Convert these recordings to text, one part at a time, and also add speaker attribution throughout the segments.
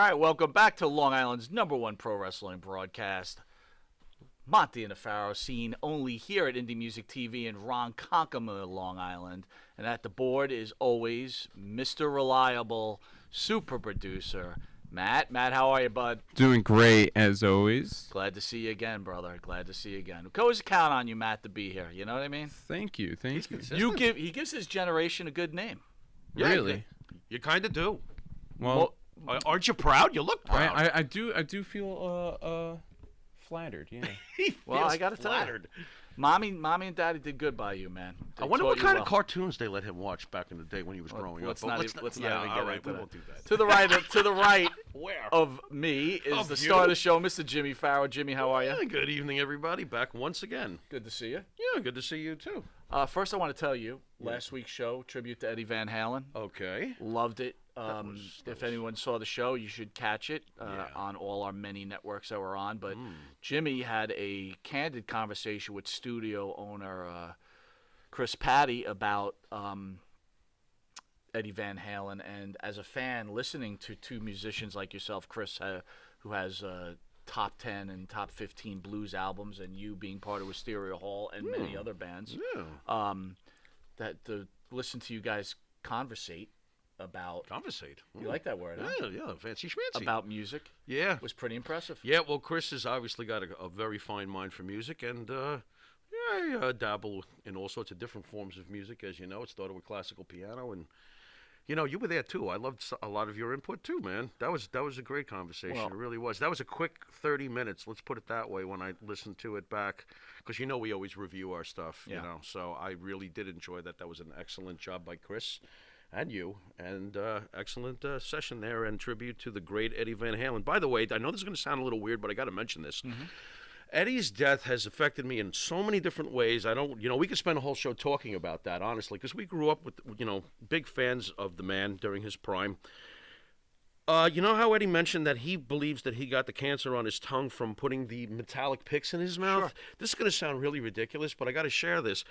Speaker 1: right, welcome back to Long Island's #1 pro wrestling broadcast. Monty and the Pharaoh, seen only here at Indie Music TV in Ronkonkoma, Long Island. And at the board is always Mr. Reliable, super producer, Matt. Matt, how are you, bud?
Speaker 2: Doing great, as always.
Speaker 1: Glad to see you again, brother. Glad to see you again. We can always count on you, Matt, to be here. You know what I mean?
Speaker 2: Thank you, thank you.
Speaker 1: He gives his generation a good name.
Speaker 2: Yeah, really?
Speaker 3: You kind of do.
Speaker 2: Well,
Speaker 3: aren't you proud? You look proud.
Speaker 2: I do feel flattered. Yeah.
Speaker 1: Well, I gotta tell you, mommy and daddy did good by you, man.
Speaker 3: I wonder what kind of cartoons they let him watch back in the day when he was growing up.
Speaker 1: Let's not even get into
Speaker 3: we
Speaker 1: that.
Speaker 3: won't do that.
Speaker 1: To the right
Speaker 3: Where?
Speaker 1: of me is
Speaker 3: Of
Speaker 1: the
Speaker 3: you?
Speaker 1: star of the show, Mr. Jimmy Farrow. Jimmy, how are you?
Speaker 3: Yeah, good evening, everybody. Back once again.
Speaker 1: Good to see you.
Speaker 3: Yeah, good to see you too.
Speaker 1: First, I want to tell you, last week's show, tribute to Eddie Van Halen.
Speaker 3: Okay.
Speaker 1: Loved it.
Speaker 3: That
Speaker 1: If
Speaker 3: was-
Speaker 1: anyone saw the show, you should catch it on all our many networks that we're on. But Jimmy had a candid conversation with studio owner Chris Patty about Eddie Van Halen. And as a fan, listening to two musicians like yourself, Chris, who has top 10 and top 15 blues albums, and you being part of Wisteria Hall and many other bands, that to listen to you guys conversate about you like that word, huh?
Speaker 3: Yeah, fancy schmancy.
Speaker 1: About music, was pretty impressive.
Speaker 3: Yeah, well, Chris has obviously got a very fine mind for music, and I dabble in all sorts of different forms of music, as you know. It started with classical piano, and you know, you were there too. I loved a lot of your input too, man. That was a great conversation.
Speaker 1: Well,
Speaker 3: it really was. That was a quick 30 minutes. Let's put it that way. When I listened to it back, because you know we always review our stuff, you know. So I really did enjoy that. That was an excellent job by Chris and you, and excellent session there, and tribute to the great Eddie Van Halen. By the way, I know this is going to sound a little weird, but I got to mention this. Eddie's death has affected me in so many different ways. We could spend a whole show talking about that, honestly, because we grew up with, big fans of the man during his prime. You know how Eddie mentioned that he believes that he got the cancer on his tongue from putting the metallic picks in his mouth? Sure. This is going to sound really ridiculous, but I got to share this.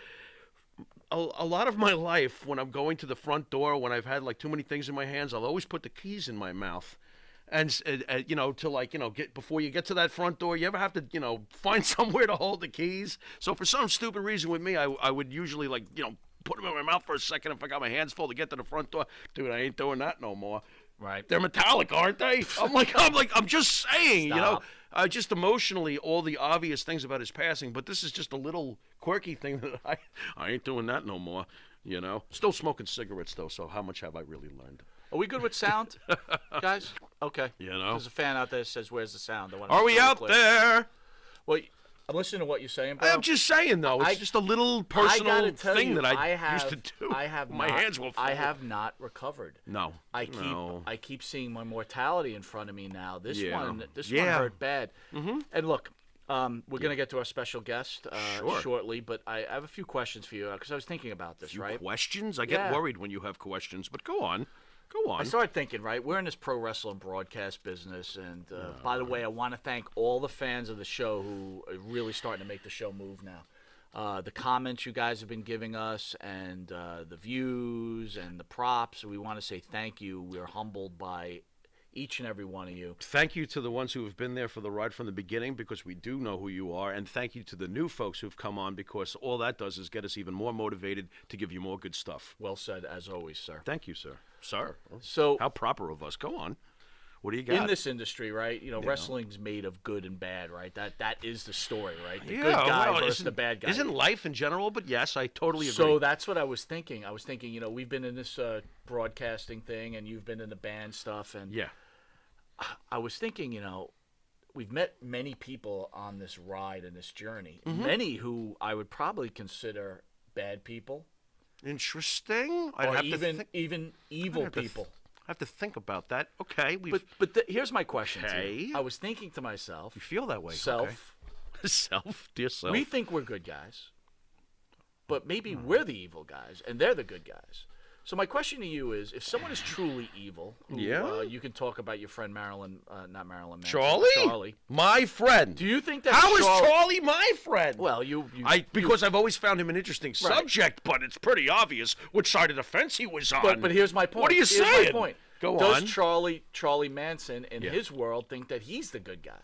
Speaker 3: A lot of my life, when I'm going to the front door, when I've had like too many things in my hands, I'll always put the keys in my mouth. And get before you get to that front door, you ever have to, find somewhere to hold the keys? So for some stupid reason with me, I would usually put them in my mouth for a second if I got my hands full to get to the front door. Dude, I ain't doing that no more.
Speaker 1: Right.
Speaker 3: They're metallic, aren't they? I'm just saying,
Speaker 1: Stop.
Speaker 3: just emotionally, all the obvious things about his passing, but this is just a little quirky thing that I ain't doing that no more, Still smoking cigarettes, though, so how much have I really learned?
Speaker 1: Are we good with sound, guys? Okay.
Speaker 3: There's
Speaker 1: a fan out there that says, "Where's the sound?"
Speaker 3: Are we out there?
Speaker 1: Well, I'm listening to what you're saying, bro.
Speaker 3: I'm just saying, though. It's just a little personal thing that I used to do.
Speaker 1: I have
Speaker 3: my
Speaker 1: not,
Speaker 3: hands will fall.
Speaker 1: I have not recovered.
Speaker 3: No.
Speaker 1: I keep seeing my mortality in front of me now. This one hurt bad. And look, we're gonna get to our special guest shortly, but I have a few questions for you because I was thinking about this.
Speaker 3: Questions? I get worried when you have questions, but go on. Go on.
Speaker 1: I started thinking, we're in this pro wrestling broadcast business, and by the way, I want to thank all the fans of the show who are really starting to make the show move now. The comments you guys have been giving us, and the views and the props, we want to say thank you. We're humbled by each and every one of you.
Speaker 3: Thank you to the ones who have been there for the ride from the beginning, because we do know who you are, and thank you to the new folks who've come on, because all that does is get us even more motivated to give you more good stuff.
Speaker 1: Well said, as always, sir.
Speaker 3: Thank you, sir. Sir.
Speaker 1: So
Speaker 3: how proper of us. Go on. What do you got?
Speaker 1: In this industry, wrestling's made of good and bad, right? That is the story, right? The
Speaker 3: yeah,
Speaker 1: good guy
Speaker 3: well,
Speaker 1: versus the bad guy.
Speaker 3: Isn't life in general? But yes, I totally agree.
Speaker 1: So that's what I was thinking. I was thinking, we've been in this broadcasting thing, and you've been in the band stuff, and I was thinking, we've met many people on this ride and this journey. Many who I would probably consider bad people.
Speaker 3: Interesting.
Speaker 1: Even evil people.
Speaker 3: I have to think about that. Okay.
Speaker 1: But here's my question to
Speaker 3: Okay.
Speaker 1: you. I was thinking to myself.
Speaker 3: You feel that way.
Speaker 1: Self.
Speaker 3: Okay. Self. Dear self.
Speaker 1: We think we're good guys. But maybe we're the evil guys, and they're the good guys. So my question to you is, if someone is truly evil, you can talk about your friend Marilyn, not Marilyn Manson,
Speaker 3: Charlie, my friend.
Speaker 1: Do you think that
Speaker 3: How is Charlie my friend?
Speaker 1: Well,
Speaker 3: because I've always found him an interesting subject, but it's pretty obvious which side of the fence he was on.
Speaker 1: But here's my point.
Speaker 3: What are you saying?
Speaker 1: My point.
Speaker 3: Go
Speaker 1: does
Speaker 3: on.
Speaker 1: Charlie Manson in his world think that he's the good guy?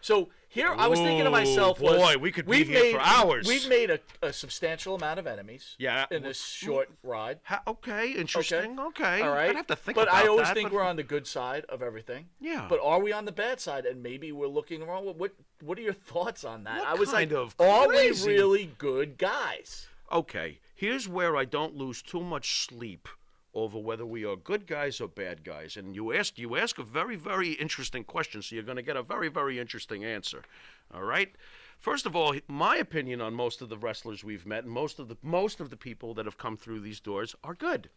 Speaker 1: So here, I was thinking to myself,
Speaker 3: boy, we could be here for hours.
Speaker 1: We've made a substantial amount of enemies in this short ride.
Speaker 3: Okay, interesting. Okay.
Speaker 1: All right.
Speaker 3: I'd have to think
Speaker 1: but
Speaker 3: about that.
Speaker 1: I always think we're on the good side of everything.
Speaker 3: Yeah.
Speaker 1: But are we on the bad side? And maybe we're looking wrong. What are your thoughts on that?
Speaker 3: What
Speaker 1: I was
Speaker 3: kind
Speaker 1: like,
Speaker 3: of
Speaker 1: are we
Speaker 3: crazy?
Speaker 1: really good guys?
Speaker 3: Okay, here's where I don't lose too much sleep over whether we are good guys or bad guys. And you ask a very, very interesting question, so you're going to get a very, very interesting answer. All right? First of all, my opinion on most of the wrestlers we've met and most of the people that have come through these doors are good.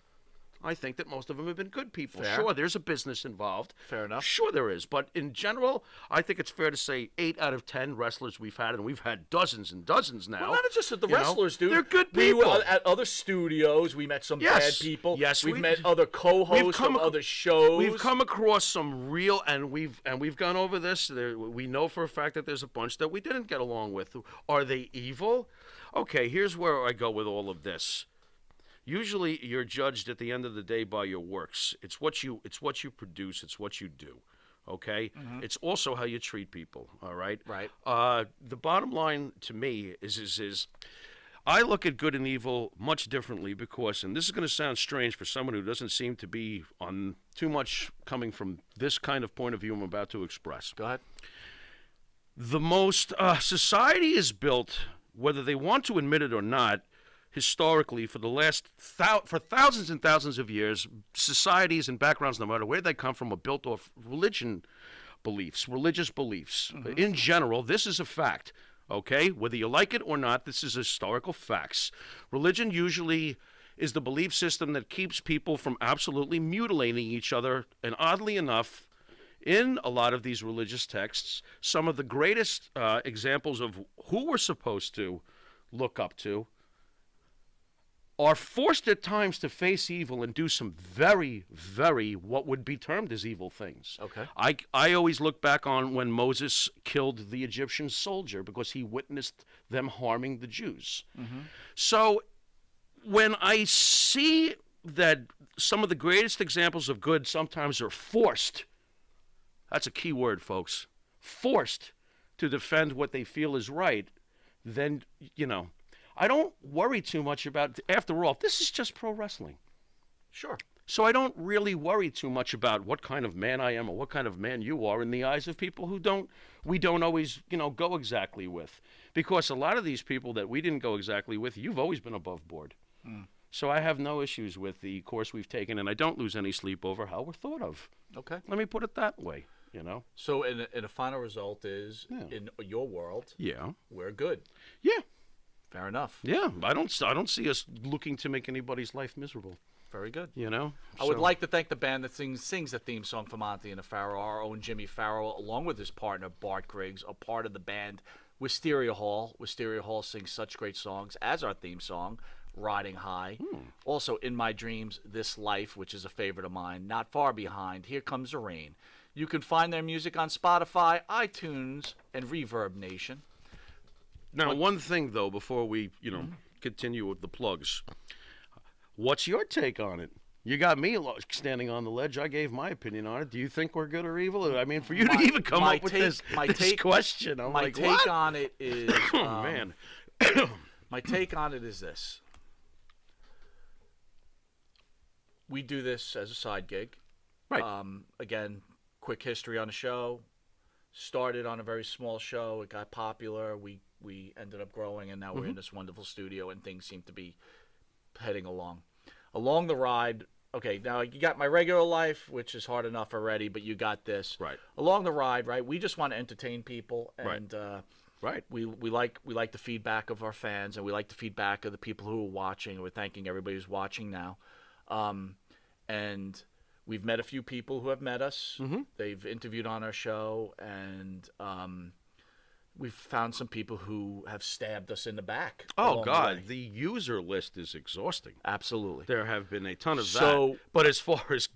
Speaker 3: I think that most of them have been good people.
Speaker 1: Fair.
Speaker 3: Sure, there's a business involved.
Speaker 1: Fair enough.
Speaker 3: Sure there is. But in general, I think it's fair to say 8 out of 10 wrestlers we've had, and we've had dozens and dozens now.
Speaker 1: Well, not just at the
Speaker 3: you know,
Speaker 1: wrestlers, dude.
Speaker 3: They're good
Speaker 1: We
Speaker 3: people.
Speaker 1: were at other studios. We met some bad people.
Speaker 3: Yes,
Speaker 1: we've met other co-hosts of other shows.
Speaker 3: We've come across some real, and we've gone over this. We know for a fact that there's a bunch that we didn't get along with. Are they evil? Okay, here's where I go with all of this. Usually, you're judged at the end of the day by your works. It's what you produce. It's what you do. Okay. Mm-hmm. It's also how you treat people. All right.
Speaker 1: Right.
Speaker 3: The bottom line to me is I look at good and evil much differently because, and this is going to sound strange for someone who doesn't seem to be on too much coming from this kind of point of view I'm about to express.
Speaker 1: Go ahead.
Speaker 3: The most society is built, whether they want to admit it or not. Historically, for the last for thousands and thousands of years, societies and backgrounds, no matter where they come from, are built off religious beliefs. Mm-hmm. In general, this is a fact, okay? Whether you like it or not, this is historical facts. Religion usually is the belief system that keeps people from absolutely mutilating each other, and oddly enough, in a lot of these religious texts, some of the greatest examples of who we're supposed to look up to are forced at times to face evil and do some very, very what would be termed as evil things.
Speaker 1: Okay.
Speaker 3: I always look back on when Moses killed the Egyptian soldier because he witnessed them harming the Jews. Mm-hmm. So when I see that some of the greatest examples of good sometimes are forced, that's a key word, folks, forced to defend what they feel is right, then, I don't worry too much about, after all, this is just pro wrestling.
Speaker 1: Sure.
Speaker 3: So I don't really worry too much about what kind of man I am or what kind of man you are in the eyes of people who we don't always, go exactly with. Because a lot of these people that we didn't go exactly with, you've always been above board. Mm. So I have no issues with the course we've taken, and I don't lose any sleep over how we're thought of.
Speaker 1: Okay.
Speaker 3: Let me put it that way,
Speaker 1: So in a final result is, in your world, we're good.
Speaker 3: Yeah.
Speaker 1: Fair enough.
Speaker 3: Yeah, I don't see us looking to make anybody's life miserable.
Speaker 1: Very good.
Speaker 3: I
Speaker 1: would like to thank the band that sings the theme song for Monty and the Pharaoh, our own Jimmy Farrell, along with his partner Bart Griggs, a part of the band Wisteria Hall. Wisteria Hall sings such great songs as our theme song, Riding High. Also, In My Dreams, This Life, which is a favorite of mine. Not Far Behind, Here Comes the Rain. You can find their music on Spotify, iTunes, and Reverb Nation.
Speaker 3: Now, one thing, though, before we, continue with the plugs. What's your take on it? You got me standing on the ledge. I gave my opinion on it. Do you think we're good or evil? I mean, for you to even come up with this question, I'm like, what?
Speaker 1: My take on it is...
Speaker 3: oh, man.
Speaker 1: My take on it is this. We do this as a side gig.
Speaker 3: Right.
Speaker 1: Again, quick history on the show. Started on a very small show. It got popular. We ended up growing, and now we're in this wonderful studio, and things seem to be heading along. Along the ride, okay, now you got my regular life, which is hard enough already, but you got this.
Speaker 3: Right.
Speaker 1: Along the ride, right, we just want to entertain people, and
Speaker 3: right.
Speaker 1: We like the feedback of our fans, and we like the feedback of the people who are watching. We're thanking everybody who's watching now. And we've met a few people who have met us. Mm-hmm. They've interviewed on our show, and we've found some people who have stabbed us in the back.
Speaker 3: Oh,
Speaker 1: along
Speaker 3: God.
Speaker 1: the way.
Speaker 3: The user list is exhausting.
Speaker 1: Absolutely.
Speaker 3: There have been a ton of
Speaker 1: So-
Speaker 3: that. But as far as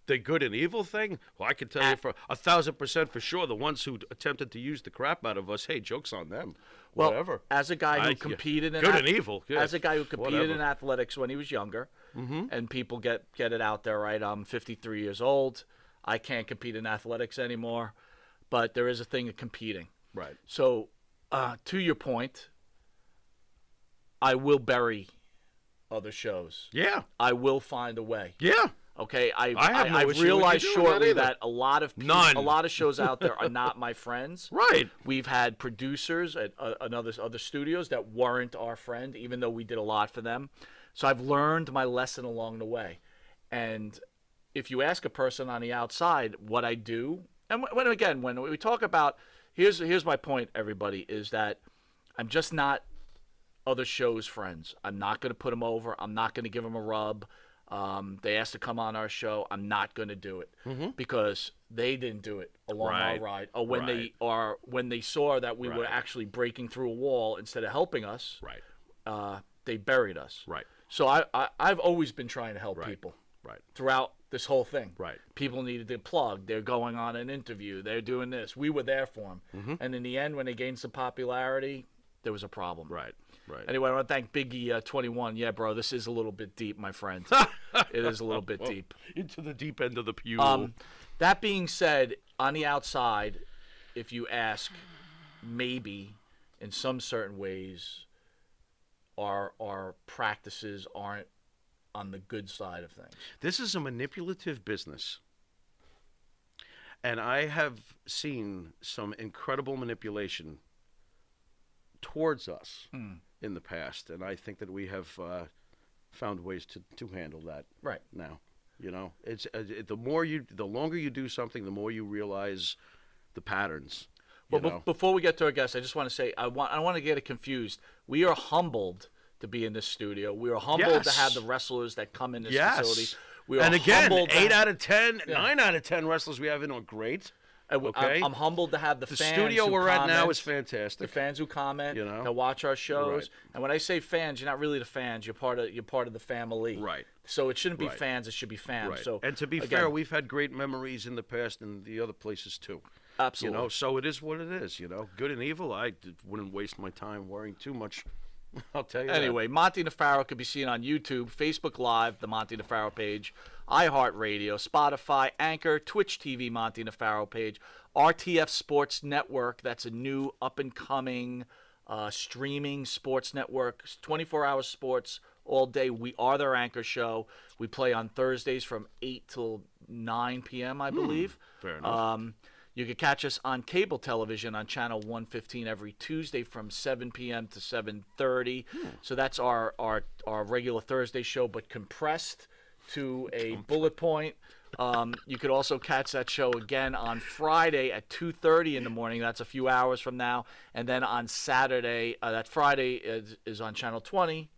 Speaker 3: the good and evil thing, well, I can tell you for 1,000% for sure, the ones who attempted to use the crap out of us, hey, joke's on them.
Speaker 1: Well,
Speaker 3: Whatever.
Speaker 1: as a guy who competed in
Speaker 3: good and evil. Yeah.
Speaker 1: as a guy who competed
Speaker 3: Whatever.
Speaker 1: in athletics when he was younger, and people get it out there, right? I'm 53 years old. I can't compete in athletics anymore, but there is a thing of competing.
Speaker 3: Right.
Speaker 1: So, to your point, I will bury other shows.
Speaker 3: Yeah.
Speaker 1: I will find a way.
Speaker 3: Yeah.
Speaker 1: Okay,
Speaker 3: I have no
Speaker 1: I've
Speaker 3: issue with
Speaker 1: realized
Speaker 3: you doing that
Speaker 1: shortly
Speaker 3: either.
Speaker 1: that a lot of
Speaker 3: None.
Speaker 1: a lot of shows out there are not my friends.
Speaker 3: Right.
Speaker 1: We've had producers at other studios that weren't our friend, even though we did a lot for them. So I've learned my lesson along the way. And if you ask a person on the outside what I do, and when we talk about, here's my point, everybody, is that I'm just not other shows' friends. I'm not going to put them over. I'm not going to give them a rub. They asked to come on our show. I'm not going to do it because they didn't do it along our ride. Or when they saw that we were actually breaking through a wall instead of helping us, they buried us.
Speaker 3: Right.
Speaker 1: So I've always been trying to help people.
Speaker 3: Right.
Speaker 1: Throughout this whole thing.
Speaker 3: Right.
Speaker 1: People needed to plug. They're going on an interview. They're doing this. We were there for them. And in the end, when they gained some popularity, there was a problem.
Speaker 3: Right. Right.
Speaker 1: Anyway, I want to thank Biggie 21. Yeah, bro, this is a little bit deep, my friend. It is a little bit deep.
Speaker 3: Into the deep end of the pew.
Speaker 1: That being said, on the outside, if you ask, maybe in some certain ways, our practices aren't on the good side of things.
Speaker 3: This is a manipulative business. And I have seen some incredible manipulation towards us in the past. And I think that we have found ways to handle that now. You know, it's the longer you do something, the more you realize the patterns.
Speaker 1: Well, before we get to our guests, I just want to say I want to get it confused. We are humbled to be in this studio. We are humbled to have the wrestlers that come in this facility. We are
Speaker 3: and again,
Speaker 1: humbled
Speaker 3: 8 out of 10, 9 out of 10 wrestlers we have in are great. Okay,
Speaker 1: I'm humbled to have the
Speaker 3: the
Speaker 1: fans
Speaker 3: studio
Speaker 1: who
Speaker 3: we're
Speaker 1: comment,
Speaker 3: at now is fantastic.
Speaker 1: the fans who comment,
Speaker 3: You know?
Speaker 1: that watch our shows.
Speaker 3: Right.
Speaker 1: And when I say fans, you're not really the fans. You're part of the family.
Speaker 3: Right.
Speaker 1: So it shouldn't be
Speaker 3: Right.
Speaker 1: fans. It should be fans.
Speaker 3: Right.
Speaker 1: So
Speaker 3: and to be
Speaker 1: again,
Speaker 3: fair, we've had great memories in the past in the other places too.
Speaker 1: absolutely.
Speaker 3: You know, so it is what it is. You know, good and evil. Wouldn't waste my time worrying too much. I'll tell you.
Speaker 1: Anyway, Monty Nefaro can be seen on YouTube, Facebook Live, the Monty Nefaro page, iHeartRadio, Spotify, Anchor, Twitch TV, Monty Nefaro page, RTF Sports Network. That's a new up-and-coming streaming sports network, 24-hour sports all day. We are their anchor show. We play on Thursdays from 8 till 9 p.m., I believe.
Speaker 3: Fair enough.
Speaker 1: You can catch us on cable television on channel 115 every Tuesday from 7 p.m. to 7:30. So that's our regular Thursday show, but compressed to a bullet point. You could also catch that show again on Friday at 2:30 in the morning. That's a few hours from now. And then on Saturday, that Friday is on channel 20,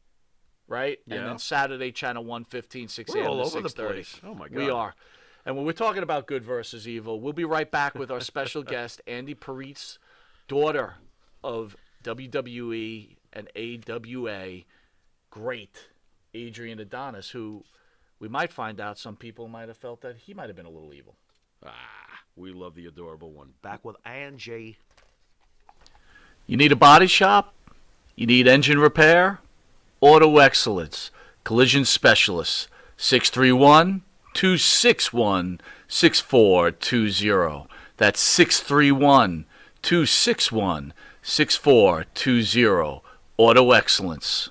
Speaker 1: right?
Speaker 3: Yeah.
Speaker 1: And then Saturday, channel 115, 6
Speaker 3: We're
Speaker 1: a.m.
Speaker 3: all
Speaker 1: to
Speaker 3: over the
Speaker 1: 6:30.
Speaker 3: place. Oh, my God.
Speaker 1: We are. And when we're talking about good versus evil, we'll be right back with our special guest, Angie Perides, daughter of WWE and AWA great Adrian Adonis, who we might find out some people might have felt that he might have been a little evil.
Speaker 3: We love the adorable one. Back with Angie.
Speaker 1: You need a body shop? You need engine repair? Auto Excellence, Collision Specialists, 631-261-6420. That's 631-261-6420. Auto Excellence.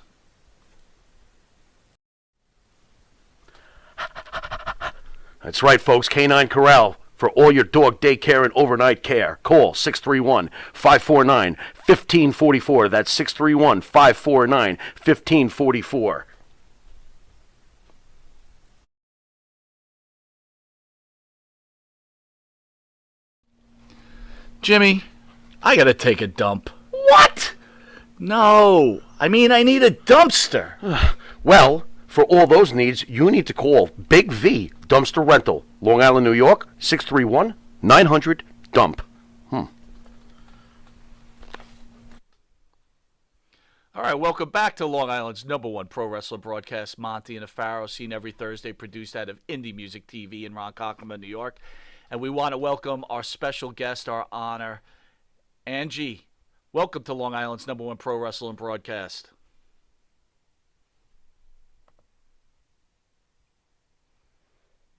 Speaker 3: That's right, folks. Canine Corral for all your dog daycare and overnight care. Call 631-549-1544. That's 631-549-1544.
Speaker 1: Jimmy, I gotta take a dump.
Speaker 3: What?
Speaker 1: No, I mean I need a dumpster.
Speaker 3: Well, for all those needs, you need to call Big V Dumpster Rental, Long Island, New York, 631-900-DUMP.
Speaker 1: All right, welcome back to Long Island's #1 pro wrestling broadcast, Monty and Afaro, seen every Thursday, produced out of Indie Music TV in Ronkonkoma, New York. And we want to welcome our special guest, our honor, Angie. Welcome to Long Island's #1 pro wrestling broadcast.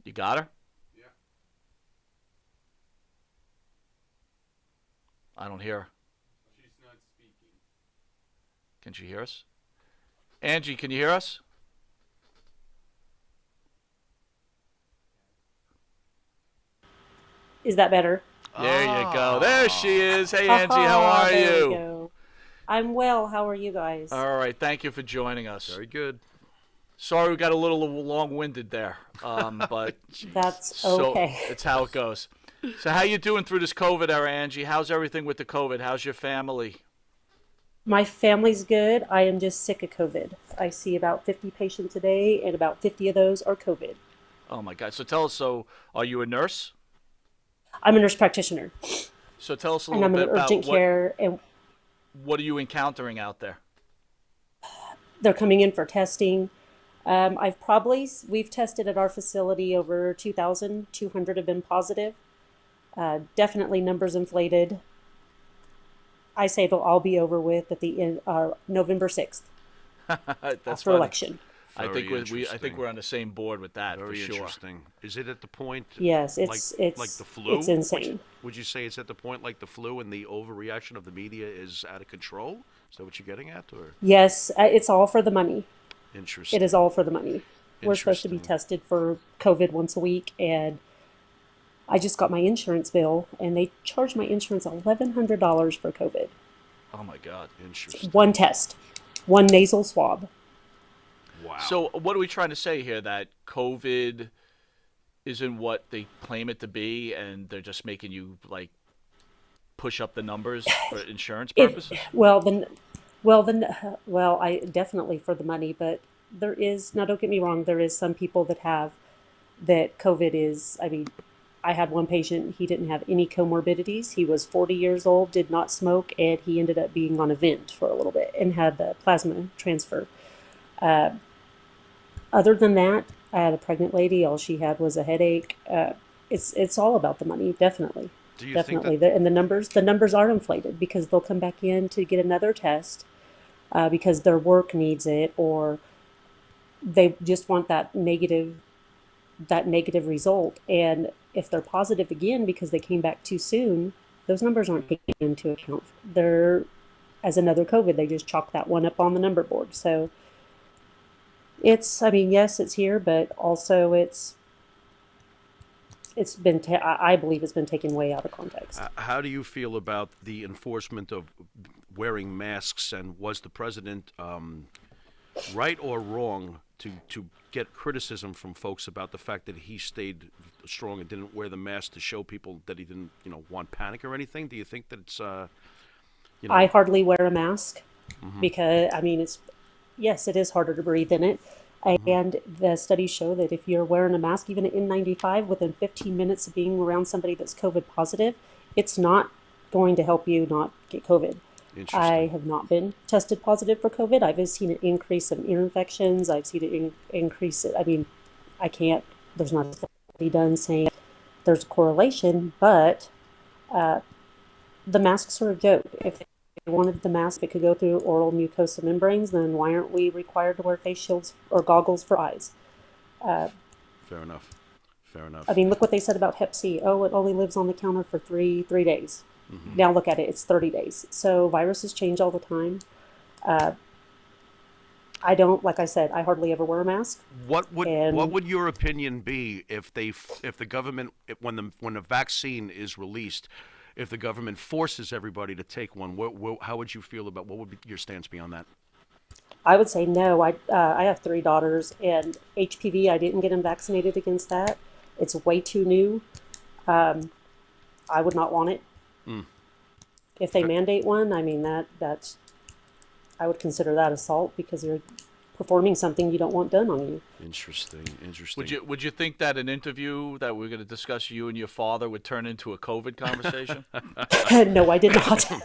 Speaker 1: You got her?
Speaker 2: Yeah.
Speaker 1: I don't hear her.
Speaker 2: She's not speaking.
Speaker 1: Can she hear us? Angie, can you hear us?
Speaker 4: Is that better?
Speaker 1: There you go. There she is. Hey, Angie, how are
Speaker 4: there
Speaker 1: you?
Speaker 4: We go. I'm well. How are you guys?
Speaker 1: All right. Thank you for joining us.
Speaker 3: Very good.
Speaker 1: Sorry we got a little long-winded there, but
Speaker 4: That's okay.
Speaker 1: So it's how it goes. So how you doing through this COVID era, Angie? How's everything with the COVID? How's your family?
Speaker 4: My family's good. I am just sick of COVID. I see about 50 patients a day, and about 50 of those are COVID.
Speaker 1: Oh, my God. So tell us, are you a nurse?
Speaker 4: I'm a nurse practitioner.
Speaker 1: So tell us a
Speaker 4: and
Speaker 1: little
Speaker 4: I'm
Speaker 1: bit
Speaker 4: in
Speaker 1: about
Speaker 4: urgent care. And
Speaker 1: what are you encountering out there?
Speaker 4: they're coming in for testing. We've tested at our facility over 2,200 have been positive. Definitely numbers inflated. I say they'll all be over with at the end, November 6th.
Speaker 1: That's
Speaker 4: after
Speaker 1: funny.
Speaker 4: election.
Speaker 1: I think we're on the same board with that.
Speaker 3: Very
Speaker 1: for sure.
Speaker 3: interesting. Is it at the point?
Speaker 4: Yes,
Speaker 3: like
Speaker 4: it's
Speaker 3: the flu.
Speaker 4: It's insane.
Speaker 3: Would you say it's at the point like the flu and the overreaction of the media is out of control? Is that what you're getting at, or?
Speaker 4: Yes, it's all for the money.
Speaker 3: Interesting.
Speaker 4: It is all for the money. We're supposed to be tested for COVID once a week, and I just got my insurance bill, and they charged my insurance $1,100 for COVID.
Speaker 1: Oh my God!
Speaker 3: Interesting.
Speaker 4: One test, one nasal swab.
Speaker 3: Wow.
Speaker 1: So what are we trying to say here? That COVID isn't what they claim it to be, and they're just making you like push up the numbers for insurance purposes?
Speaker 4: I definitely for the money, but there is, now don't get me wrong, there is some people that have that COVID is, I mean, I had one patient, he didn't have any comorbidities. He was 40 years old, did not smoke, and he ended up being on a vent for a little bit and had the plasma transfer. Other than that, I had a pregnant lady. All she had was a headache. It's all about the money, definitely.
Speaker 3: Do you
Speaker 4: Definitely.
Speaker 3: think that,
Speaker 4: And the numbers are inflated because they'll come back in to get another test because their work needs it, or they just want that negative result. And if they're positive again because they came back too soon, those numbers aren't taken into account. They're as another COVID. They just chalk that one up on the number board. So it's, I mean, yes, it's here, but also I believe it's been taken way out of context.
Speaker 3: how do you feel about the enforcement of wearing masks, and was the president right or wrong to get criticism from folks about the fact that he stayed strong and didn't wear the mask to show people that he didn't, want panic or anything? Do you think that it's,
Speaker 4: I hardly wear a mask because, I mean, yes, it is harder to breathe in it. And the studies show that if you're wearing a mask, even an N95, within 15 minutes of being around somebody that's COVID positive, it's not going to help you not get COVID. I have not been tested positive for COVID. I've seen an increase in ear infections. I've seen an increase. I mean, there's not a study done saying there's a correlation, but the masks are a joke. If they wanted the mask, it could go through oral mucosa membranes, then why aren't we required to wear face shields or goggles for eyes?
Speaker 3: Fair enough.
Speaker 4: I mean, look what they said about Hep C. Oh, it only lives on the counter for three days. Now look at it, it's 30 days. So viruses change all the time. Like I said, I hardly ever wear a mask.
Speaker 3: What would your opinion be if the government, when the vaccine is released, if the government forces everybody to take one? How would you feel about, what would your stance be on that?
Speaker 4: I would say no. I have 3 daughters, and HPV, I didn't get them vaccinated against that. It's way too new. I would not want it. If they mandate one, I mean, that's I would consider that assault, because you're performing something you don't want done on you.
Speaker 3: Interesting.
Speaker 1: Would you think that an interview that we're going to discuss you and your father would turn into a COVID conversation?
Speaker 4: No, I did not.
Speaker 1: All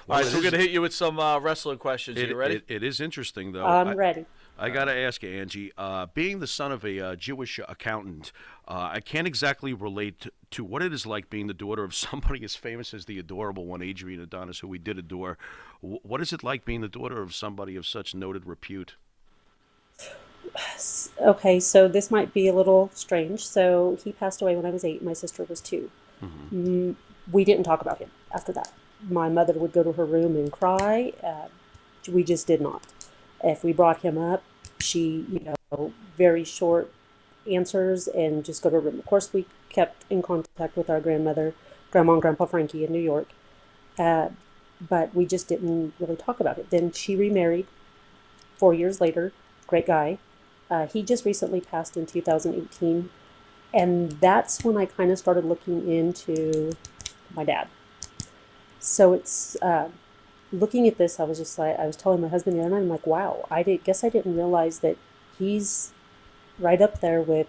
Speaker 1: right, so we're going to hit you with some wrestling questions. You ready?
Speaker 3: It is interesting, though.
Speaker 4: I'm ready.
Speaker 3: I got to ask you, Angie, being the son of a Jewish accountant, I can't exactly relate to what it is like being the daughter of somebody as famous as the adorable one, Adrian Adonis, who we did adore. What is it like being the daughter of somebody of such noted repute?
Speaker 4: Okay, so this might be a little strange. So he passed away when I was 8. My sister was 2. We didn't talk about him after that. My mother would go to her room and cry. We just did not. If we brought him up, she, very short answers and just go to her room. Of course, we kept in contact with our Grandma and Grandpa Frankie in New York, but we just didn't really talk about it. Then she remarried 4 years later. Great guy. He just recently passed in 2018, and that's when I kind of started looking into my dad. So it's looking at this, I was just like, I was telling my husband the other night, I'm like, wow, guess I didn't realize that he's right up there with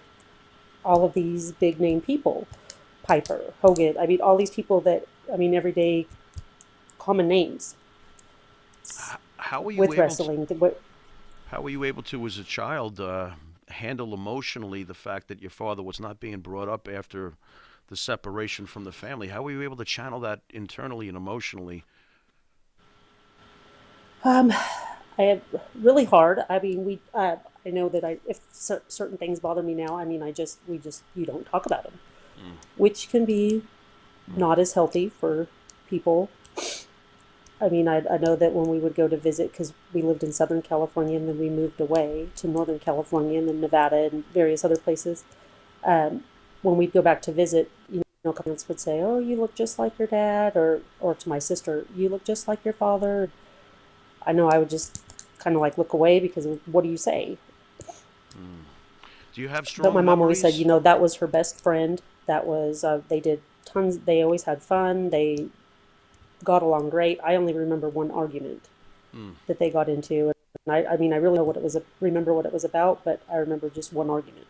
Speaker 4: all of these big name people, Piper, Hogan. I mean, all these people that, everyday common names.
Speaker 3: How were you
Speaker 4: with
Speaker 3: able
Speaker 4: wrestling?
Speaker 3: How were you able to, as a child, handle emotionally the fact that your father was not being brought up after the separation from the family? How were you able to channel that internally and emotionally?
Speaker 4: I have really hard. I know that if certain things bother me now, you don't talk about them, which can be not as healthy for people. I know that when we would go to visit, because we lived in Southern California and then we moved away to Northern California and then Nevada and various other places. When we'd go back to visit, parents would say, "Oh, you look just like your dad," or to my sister, "You look just like your father." I know I would just kind of like look away because what do you say?
Speaker 3: Do you have strong
Speaker 4: But my mom always
Speaker 3: memories?
Speaker 4: said, that was her best friend. That was, they did tons, they always had fun. They got along great. I only remember one argument that they got into. And I really know remember what it was about, but I remember just one argument.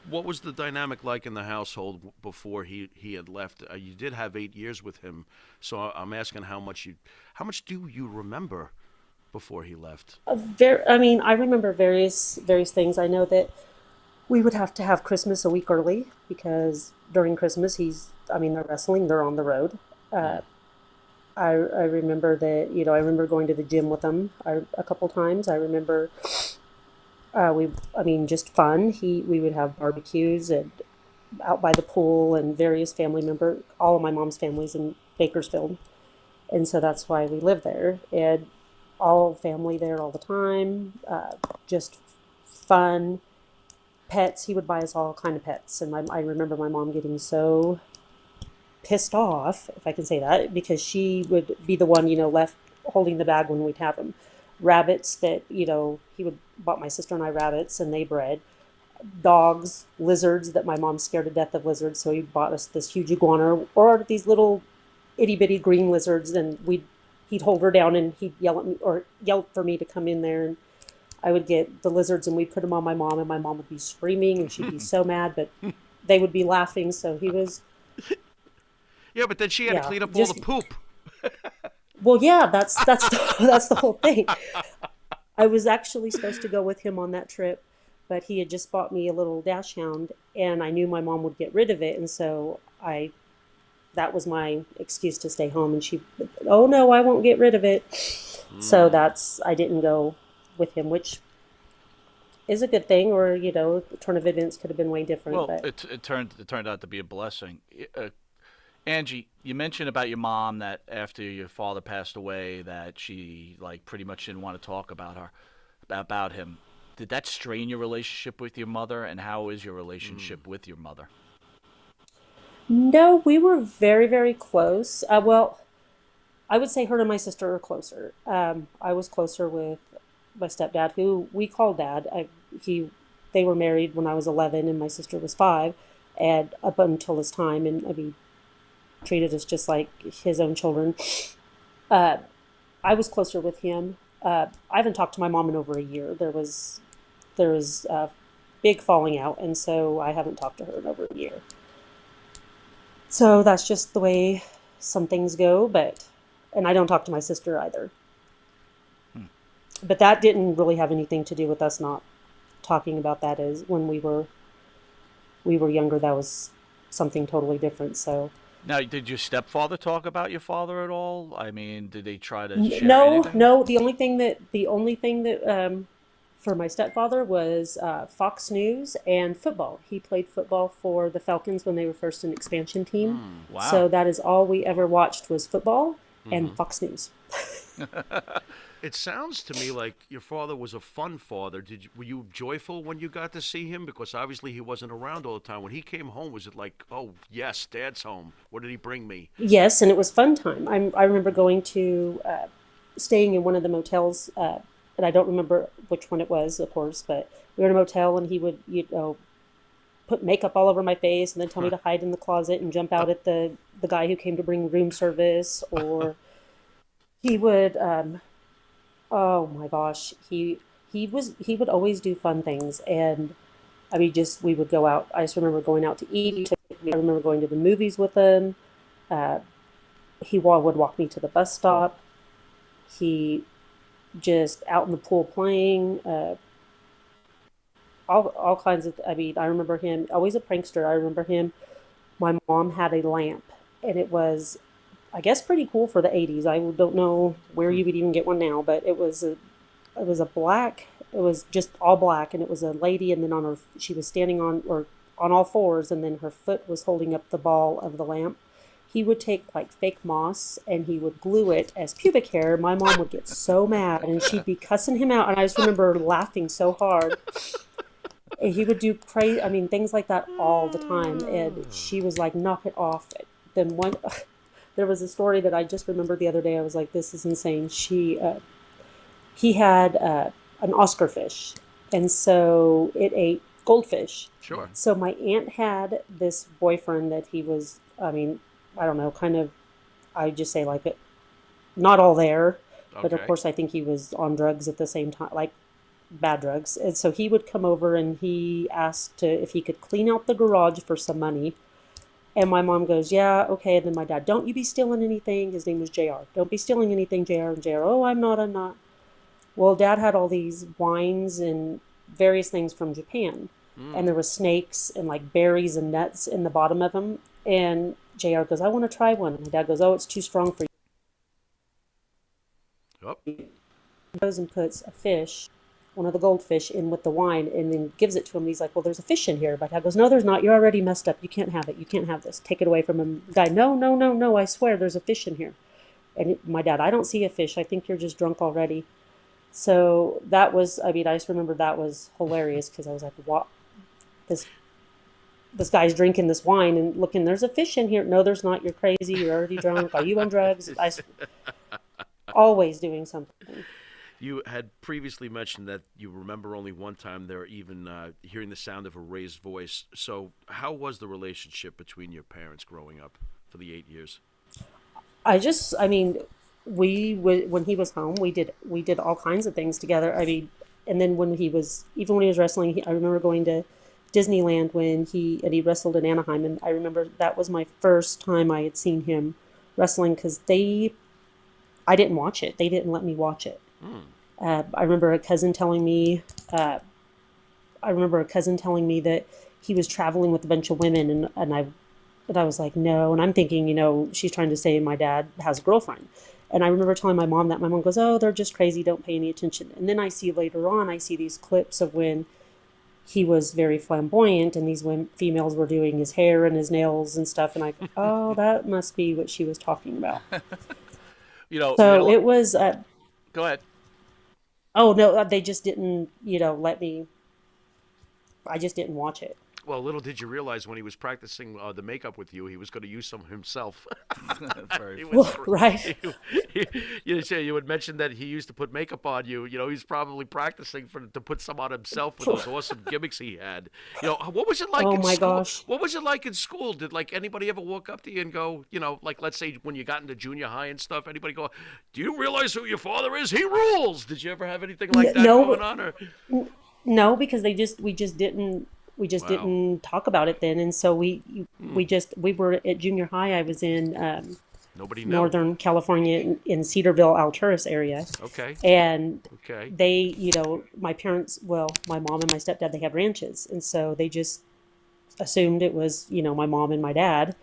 Speaker 3: What was the dynamic like in the household before he had left? You did have 8 years with him, so I'm asking how much do you remember before he left?
Speaker 4: I remember various things. I know that we would have to have Christmas a week early because during Christmas they're wrestling, they're on the road. I remember that, I remember going to the gym with them a couple times. I remember just fun. We would have barbecues and out by the pool and various family members, all of my mom's family's in Bakersfield. And so that's why we live there. And all family there all the time, just fun. Pets, he would buy us all kind of pets. And I remember my mom getting so pissed off, if I can say that, because she would be the one, left holding the bag when we'd have them. Rabbits that, he would bought my sister and I rabbits and they bred. Dogs, lizards that my mom scared to death of lizards, so he bought us this huge iguana or these little itty bitty green lizards, and he'd hold her down and he'd yell at me or yell for me to come in there, and I would get the lizards and we'd put them on my mom and my mom would be screaming and she'd be so mad, but they would be laughing, so he was...
Speaker 3: Yeah, but then she had to clean up all the poop.
Speaker 4: Well, yeah, that's the whole thing. I was actually supposed to go with him on that trip, but he had just bought me a little dachshund, and I knew my mom would get rid of it, and so that was my excuse to stay home. And she, "Oh no, I won't get rid of it." So I didn't go with him, which is a good thing, or the turn of events could have been way different.
Speaker 1: Well,
Speaker 4: but
Speaker 1: it turned out to be a blessing. Angie, you mentioned about your mom that after your father passed away, that she pretty much didn't want to talk about him. Did that strain your relationship with your mother, and how is your relationship with your mother?
Speaker 4: No, we were very, very close. Well, I would say her and my sister are closer. I was closer with my stepdad, who we call Dad. They were married when I was 11 and my sister was 5, and up until this time, and treated us just like his own children. I was closer with him. I haven't talked to my mom in over a year. There was a big falling out, and so I haven't talked to her in over a year. So that's just the way some things go, and I don't talk to my sister either. But that didn't really have anything to do with us not talking about that. As when we were younger, that was something totally different. So
Speaker 1: Now, did your stepfather talk about your father at all? I mean, did they try to share
Speaker 4: no,
Speaker 1: anything?
Speaker 4: no. The only thing that for my stepfather was Fox News and football. He played football for the Falcons when they were first an expansion team.
Speaker 1: Wow.
Speaker 4: So that is all we ever watched was football and Fox News.
Speaker 3: It sounds to me like your father was a fun father. Were you joyful when you got to see him? Because obviously he wasn't around all the time. When he came home, was it like, oh yes, Dad's home? What did he bring me?
Speaker 4: Yes, and it was fun time. I remember going to staying in one of the motels, and I don't remember which one it was, of course, but we were in a motel, and he would put makeup all over my face and then tell me to hide in the closet and jump out at the guy who came to bring room service, or he would. Oh my gosh, he would always do fun things, and I mean, we would go out. I just remember going out to eat. I remember going to the movies with him. He would walk me to the bus stop. He just out in the pool playing. All kinds of. I mean, I remember him always a prankster. I remember him. My mom had a lamp, and it was, I guess, pretty cool for the 80s. I don't know where you would even get one now, but it was a black. It was just all black, and it was a lady, and then she was standing on all fours, and then her foot was holding up the ball of the lamp. He would take like fake moss and he would glue it as pubic hair. My mom would get so mad, and she'd be cussing him out, and I just remember laughing so hard. And he would do crazy, I mean, things like that all the time, and she was like, "Knock it off." Then there was a story that I just remembered the other day. I was like, "This is insane." He had an Oscar fish, and so it ate goldfish.
Speaker 3: Sure.
Speaker 4: So my aunt had this boyfriend that he was, I mean, I don't know, kind of, I just say like it, not all there, but of course I think he was on drugs at the same time, like bad drugs. And so he would come over and he asked if he could clean out the garage for some money. And my mom goes, "Yeah, okay." And then my dad, "Don't you be stealing anything." His name was JR. "Don't be stealing anything, JR." And JR, "Oh, I'm not. Well, Dad had all these wines and various things from Japan. And there was snakes and like berries and nuts in the bottom of them. And JR goes, "I want to try one." And my dad goes, "Oh, it's too strong for you."
Speaker 3: Yep.
Speaker 4: He goes and puts a fish, one of the goldfish, in with the wine, and then gives it to him. And he's like, "Well, there's a fish in here." My dad goes, "No, there's not. You're already messed up. You can't have it. You can't have this. Take it away from him." The guy, "No, I swear there's a fish in here." And my dad, "I don't see a fish. I think you're just drunk already." So that was, I mean, I just remember that was hilarious because I was like, "What? This guy's drinking this wine and looking, there's a fish in here." "No, there's not. You're crazy. You're already drunk. Are you on drugs?" Always doing something.
Speaker 3: You had previously mentioned that you remember only one time there, even hearing the sound of a raised voice. So how was the relationship between your parents growing up for the 8 years?
Speaker 4: I mean, when he was home, we did all kinds of things together. I mean, and then when he was wrestling, I remember going to Disneyland when he wrestled in Anaheim, and I remember that was my first time I had seen him wrestling because I didn't watch it. They didn't let me watch it. I remember a cousin telling me that he was traveling with a bunch of women, and I was like, "No." And I'm thinking, she's trying to say my dad has a girlfriend. And I remember telling my mom that. My mom goes, "Oh, they're just crazy. Don't pay any attention." And then I see later on, these clips of when he was very flamboyant and these females were doing his hair and his nails and stuff. And I go, "Oh, that must be what she was talking about." So it was.
Speaker 1: Go ahead.
Speaker 4: Oh no, they just didn't, let me. I just didn't watch it.
Speaker 3: Well, little did you realize when he was practicing the makeup with you, he was going to use some himself.
Speaker 1: Very
Speaker 3: He
Speaker 1: funny.
Speaker 3: was-
Speaker 4: Right.
Speaker 3: you had mentioned that he used to put makeup on you. He's probably practicing to put some on himself with those awesome gimmicks he had. What was it like
Speaker 4: Oh
Speaker 3: in
Speaker 4: my
Speaker 3: school?
Speaker 4: gosh.
Speaker 3: What was it like in school? Did anybody ever walk up to you and go, like let's say when you got into junior high and stuff, anybody go, "Do you realize who your father is? He rules." Did you ever have anything like that
Speaker 4: No,
Speaker 3: going on? Or
Speaker 4: no, because we just
Speaker 3: Wow.
Speaker 4: didn't talk about it then, and so we were at junior high. I was in
Speaker 3: nobody knew?
Speaker 4: Northern California in Cedarville, Alturas area,
Speaker 3: Okay.
Speaker 4: and
Speaker 3: Okay.
Speaker 4: they, my parents, well, my mom and my stepdad, they had ranches, and so they just assumed it was, my mom and my dad,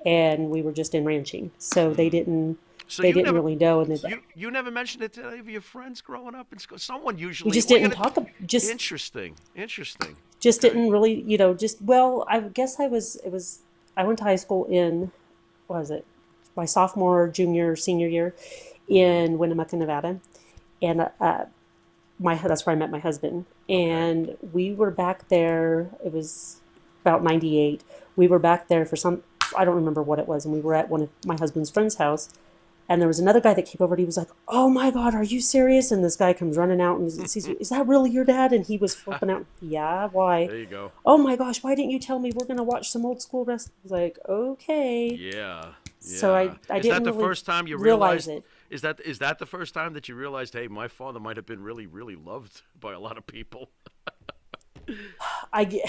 Speaker 4: and we were just in ranching, so they didn't.
Speaker 3: So
Speaker 4: They
Speaker 3: you
Speaker 4: didn't
Speaker 3: never,
Speaker 4: really know, and
Speaker 3: you never mentioned it to any of your friends growing up in school. Someone usually.
Speaker 4: we just
Speaker 3: well,
Speaker 4: didn't
Speaker 3: you gotta-
Speaker 4: talk. Just
Speaker 3: Interesting.
Speaker 4: didn't really, just, well, I guess I went to high school in, what was it, my sophomore, junior, senior year in Winnemucca, Nevada. And that's where I met my husband. And we were back there, it was about 98. We were back there for I don't remember what it was. And we were at one of my husband's friend's house. And there was another guy that came over and he was like, "Oh my God, are you serious?" And this guy comes running out and says, "Is that really your dad?" And he was flipping out. Yeah, why?
Speaker 3: There you go.
Speaker 4: "Oh my gosh, why didn't you tell me we're going to watch some old school wrestling?" I was like, okay.
Speaker 3: Yeah.
Speaker 4: So I
Speaker 3: Is
Speaker 4: didn't
Speaker 3: that the
Speaker 4: really
Speaker 3: first time you
Speaker 4: realize
Speaker 3: realized?
Speaker 4: it.
Speaker 3: Is that the first time that you realized, hey, my father might have been really, really loved by a lot of people?
Speaker 4: I, ge-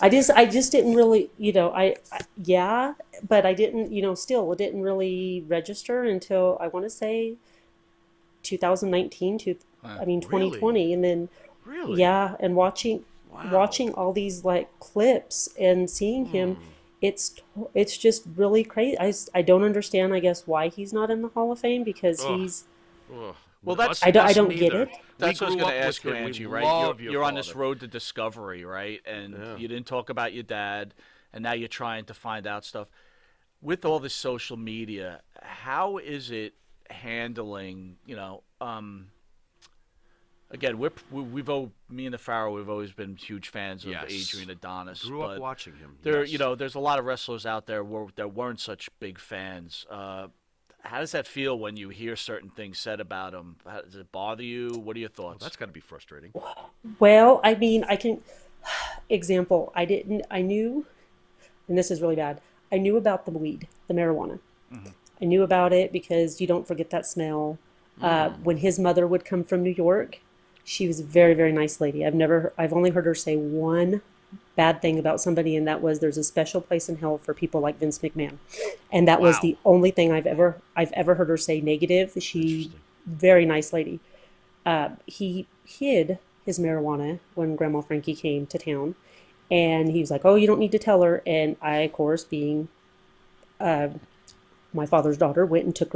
Speaker 4: I just didn't really, yeah, but I didn't, still, it didn't really register until I want to say 2019 2020. And then,
Speaker 3: Really?
Speaker 4: yeah, and watching all these like clips and seeing him, it's just really crazy. I don't understand, I guess, why he's not in the Hall of Fame because
Speaker 3: Ugh.
Speaker 4: he's,
Speaker 3: Ugh.
Speaker 1: Well, that's-
Speaker 4: I don't
Speaker 3: Us
Speaker 4: get
Speaker 3: neither.
Speaker 4: it.
Speaker 1: That's
Speaker 3: We
Speaker 1: what I was
Speaker 3: grew
Speaker 1: going to
Speaker 3: up
Speaker 1: ask you,
Speaker 3: with him. We
Speaker 1: Angie, right?
Speaker 3: love your
Speaker 1: You're on this
Speaker 3: father.
Speaker 1: road to discovery, right? And you didn't talk about your dad, and now you're trying to find out stuff. With all this social media, how is it handling, again, me and the Pharaoh, we've always been huge fans of
Speaker 3: Yes.
Speaker 1: Adrian Adonis.
Speaker 3: Grew up
Speaker 1: but
Speaker 3: watching him.
Speaker 1: There,
Speaker 3: Yes.
Speaker 1: there's a lot of wrestlers out there that weren't such big fans. How does that feel when you hear certain things said about him? Does it bother you? What are your thoughts?
Speaker 3: That's got to be frustrating.
Speaker 4: well, I mean, example, I knew, and this is really bad, I knew about the weed, the marijuana. I knew about it because you don't forget that smell. When his mother would come from New York, she was a very, very nice lady. I've only heard her say one bad thing about somebody, and that was there's a special place in hell for people like Vince McMahon. And that was
Speaker 3: Wow.
Speaker 4: the only thing I've ever heard her say negative. She, very nice lady. He hid his marijuana when Grandma Frankie came to town, and he was like, "Oh, you don't need to tell her." And I, of course, being my father's daughter, went and took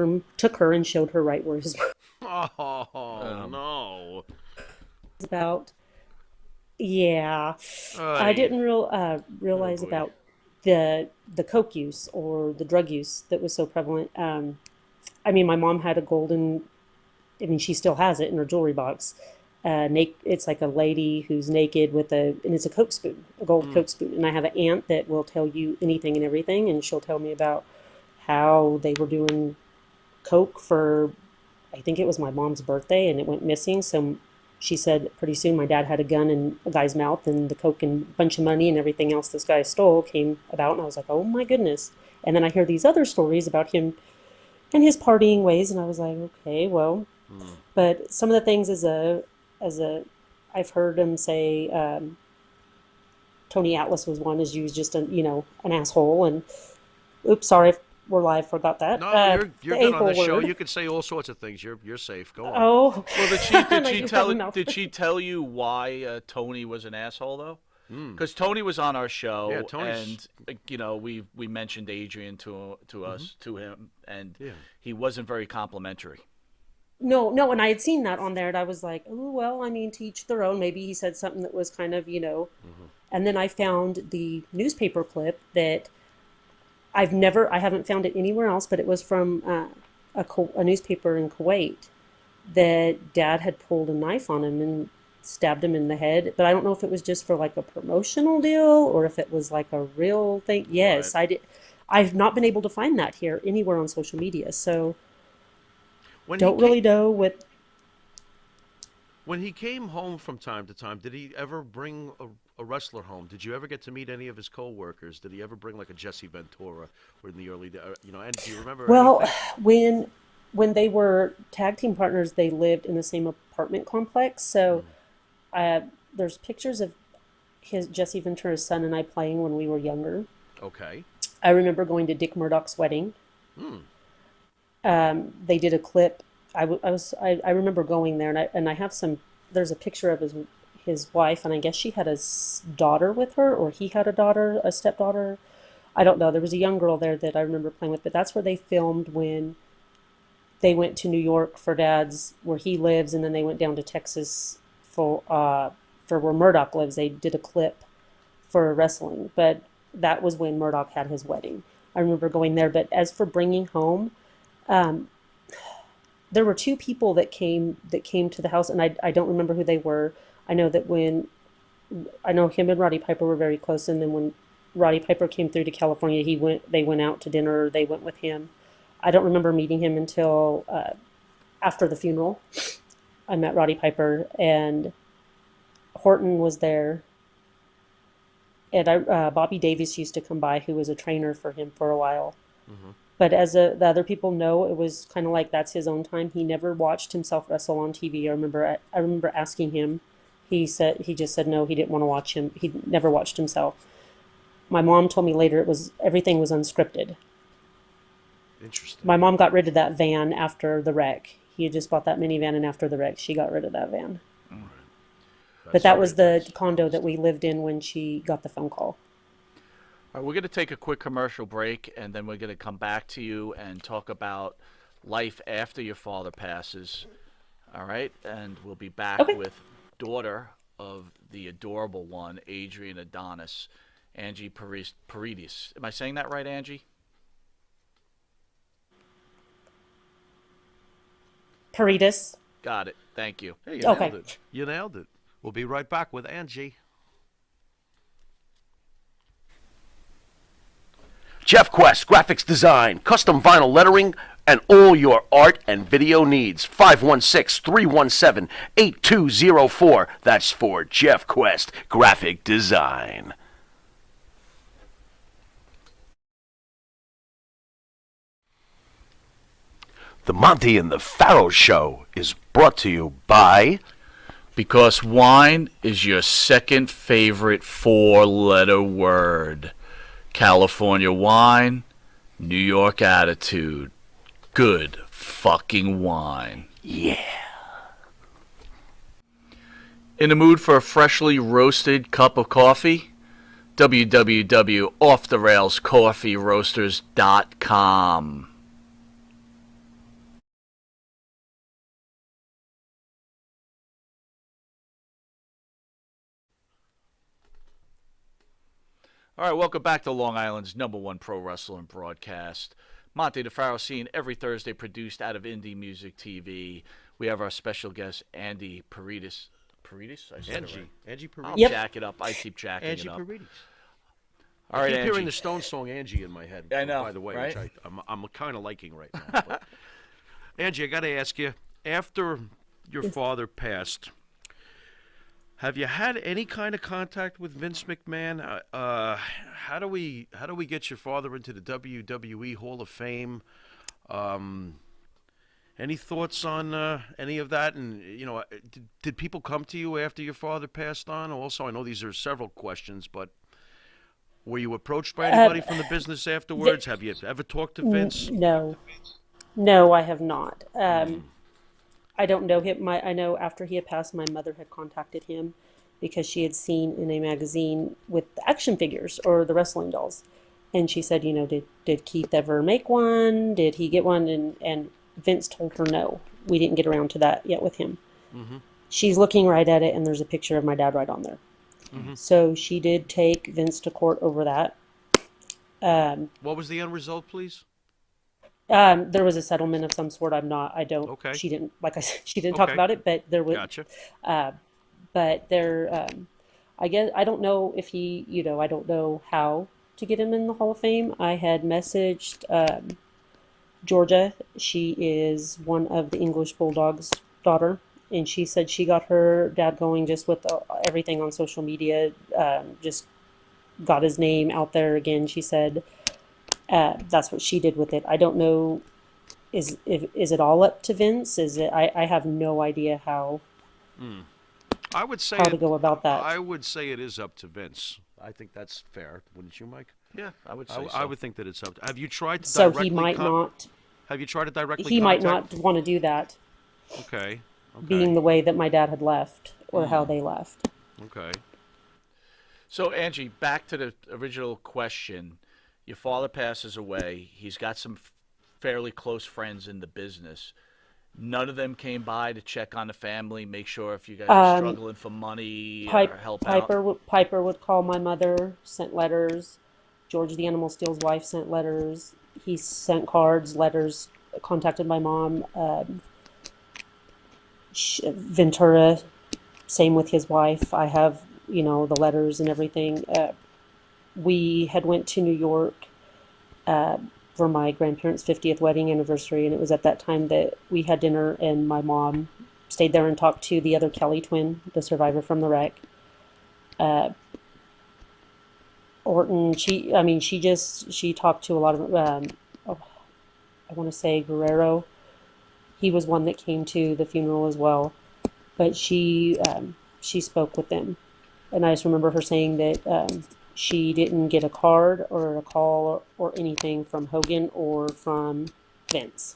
Speaker 4: her and showed her right where his
Speaker 3: Oh, no.
Speaker 4: was about. Yeah, I
Speaker 3: Ay.
Speaker 4: didn't realize
Speaker 3: boy.
Speaker 4: about the coke use or the drug use that was so prevalent. I mean, my mom had a golden. I mean, she still has it in her jewelry box. It's like a lady who's naked and it's a Coke spoon, a gold Coke spoon. And I have an aunt that will tell you anything and everything, and she'll tell me about how they were doing Coke for, I think it was my mom's birthday, and it went missing. So she said pretty soon my dad had a gun in a guy's mouth, and the Coke and a bunch of money and everything else this guy stole came about, and I was like, oh my goodness. And then I hear these other stories about him and his partying ways, and I was like, okay, well, but some of the things I've heard him say, Tony Atlas was one, is you was just an asshole, and oops, sorry, if we're live, forgot that.
Speaker 3: No,
Speaker 4: The
Speaker 3: you're good on this
Speaker 4: A-hole
Speaker 3: show.
Speaker 4: word.
Speaker 3: You can say all sorts of things. You're safe. Go on.
Speaker 4: Oh, okay.
Speaker 1: Well,
Speaker 4: And I do have a mouth.
Speaker 1: did she tell you why Tony was an asshole though? Because Tony was on our show,
Speaker 3: Yeah, Tony's-
Speaker 1: and we mentioned Adrian to him, and
Speaker 3: Yeah.
Speaker 1: he wasn't very complimentary.
Speaker 4: No, and I had seen that on there, and I was like, oh, well, I mean, to each their own. Maybe he said something that was kind of, And then I found the newspaper clip that I haven't found it anywhere else, but it was from a newspaper in Kuwait that Dad had pulled a knife on him, and stabbed him in the head. But I don't know if it was just for like a promotional deal or if it was like a real thing.
Speaker 3: Right.
Speaker 4: Yes, I did. I've not been able to find that here anywhere on social media, so
Speaker 3: When he
Speaker 4: don't
Speaker 3: came,
Speaker 4: really know what.
Speaker 3: when he came home from time to time, did he ever bring a wrestler home? Did you ever get to meet any of his co-workers? Did he ever bring like a Jesse Ventura or in the early days? And do you remember
Speaker 4: Well,
Speaker 3: anything?
Speaker 4: when when they were tag team partners, they lived in the same apartment complex. So
Speaker 3: Mm,
Speaker 4: uh, there's pictures of his Jesse Ventura's son and I playing when we were younger.
Speaker 3: okay.
Speaker 4: I remember going to Dick Murdoch's wedding.
Speaker 3: Hmm.
Speaker 4: They did a clip. I remember going there, and I have some. There's a picture of his wife, and I guess she had a daughter with her, or he had a daughter, a stepdaughter. I don't know. There was a young girl there that I remember playing with, but that's where they filmed when they went to New York for Dad's, where he lives, and then they went down to Texas for where Murdoch lives. They did a clip for wrestling, but that was when Murdoch had his wedding. I remember going there. But as for bringing home, um, there were two people that came to the house, and I don't remember who they were. I know that when I know him and Roddy Piper were very close, and then when Roddy Piper came through to California, they went out to dinner. Or they went with him. I don't remember meeting him until after the funeral. I met Roddy Piper, and Horton was there, and Bobby Davis used to come by, who was a trainer for him for a while.
Speaker 3: Hmm.
Speaker 4: But as the other people know, it was kind of like that's his own time. He never watched himself wrestle on TV. I remember asking him. He just said no. He didn't want to watch him. He never watched himself. My mom told me later everything was unscripted.
Speaker 3: Interesting.
Speaker 4: My mom got rid of that van after the wreck. He had just bought that minivan, and after the wreck, she got rid of that van.
Speaker 3: Right.
Speaker 4: But
Speaker 3: That's
Speaker 4: that was the
Speaker 3: that's
Speaker 4: condo that we lived in when she got the phone call.
Speaker 1: All right, we're going to take a quick commercial break, and then we're going to come back to you and talk about life after your father passes. All right, and we'll be back
Speaker 4: Okay.
Speaker 1: with daughter of the adorable one, Adrian Adonis, Angie Perides. Am I saying that right, Angie?
Speaker 4: Peritas.
Speaker 1: Got it. Thank you.
Speaker 3: Hey, you nailed
Speaker 4: Okay.
Speaker 3: it. You nailed it. We'll be right back with Angie. Jeff Quest, graphics design, custom vinyl lettering, and all your art and video needs. 516-317-8204. That's for Jeff Quest, graphic design. The Monty and the Pharaoh Show is brought to you by...
Speaker 1: Because wine is your second favorite four-letter word. California wine, New York attitude. Good fucking wine.
Speaker 3: Yeah.
Speaker 1: In the mood for a freshly roasted cup of coffee? www.offtherailscoffeeroasters.com. All right, welcome back to Long Island's #1 pro wrestling broadcast. Monte DeFaro seen every Thursday, produced out of Indie Music TV. We have our special guest, Andy Perides. Perides? I said it right.
Speaker 3: Angie
Speaker 1: I'll
Speaker 3: Perides.
Speaker 4: Yep.
Speaker 1: jack it up. I keep jacking
Speaker 3: Angie
Speaker 1: it up.
Speaker 3: Perides.
Speaker 1: All
Speaker 3: I
Speaker 1: right,
Speaker 3: keep
Speaker 1: Angie.
Speaker 3: hearing the Stone song Angie in my head.
Speaker 1: I know,
Speaker 3: by the way,
Speaker 1: right?
Speaker 3: which I'm kind of liking right now. But, Angie, I got to ask you, after your father passed, have you had any kind of contact with Vince McMahon? How do we get your father into the WWE Hall of Fame? Any thoughts on any of that? And did people come to you after your father passed on? Also, I know these are several questions, but were you approached by anybody from the business afterwards? Have you ever talked to Vince?
Speaker 4: No, no, I have not.
Speaker 3: Hmm.
Speaker 4: I don't know him. I know after he had passed, my mother had contacted him because she had seen in a magazine with the action figures or the wrestling dolls, and she said, did Keith ever make one? Did he get one? And Vince told her no. We didn't get around to that yet with him.
Speaker 3: Mm-hmm.
Speaker 4: She's looking right at it, and there's a picture of my dad right on there.
Speaker 3: Mm-hmm.
Speaker 4: So she did take Vince to court over that.
Speaker 3: What was the end result, please?
Speaker 4: There was a settlement of some sort. I don't.
Speaker 3: Okay.
Speaker 4: She didn't. Like I said, she didn't talk
Speaker 3: Okay.
Speaker 4: about it, but there was.
Speaker 3: Gotcha.
Speaker 4: but I guess I don't know if he, I don't know how to get him in the Hall of Fame. I had messaged Georgia. She is one of the English Bulldogs' daughter, and she said she got her dad going just with everything on social media, just got his name out there again. She said that's what she did with it. I don't know. Is it all up to Vince? Is it? I have no idea how.
Speaker 3: I would say
Speaker 4: how to go about that.
Speaker 3: I would say it is up to Vince. I think that's fair, wouldn't you, Mike?
Speaker 1: Yeah, I would say so.
Speaker 3: I would think that it's up. Have you tried to
Speaker 4: So
Speaker 3: directly?
Speaker 4: he might not.
Speaker 3: Have you tried to directly?
Speaker 4: He might not want to do that.
Speaker 3: Okay.
Speaker 4: Being the way that my dad had left, or how they left.
Speaker 3: Okay.
Speaker 1: So Angie, back to the original question. Your father passes away. He's got some fairly close friends in the business. None of them came by to check on the family, make sure if you guys are struggling for money or help out.
Speaker 4: Piper would call my mother, sent letters. George the Animal Steel's wife sent letters. He sent cards, letters, contacted my mom. Ventura, same with his wife. I have, the letters and everything. We had went to New York for my grandparents' 50th wedding anniversary, and it was at that time that we had dinner, and my mom stayed there and talked to the other Kelly twin, the survivor from the wreck. Orton, she talked to a lot of, I want to say Guerrero. He was one that came to the funeral as well, but she spoke with them, and I just remember her saying that she didn't get a card or a call or anything from Hogan or from Vince.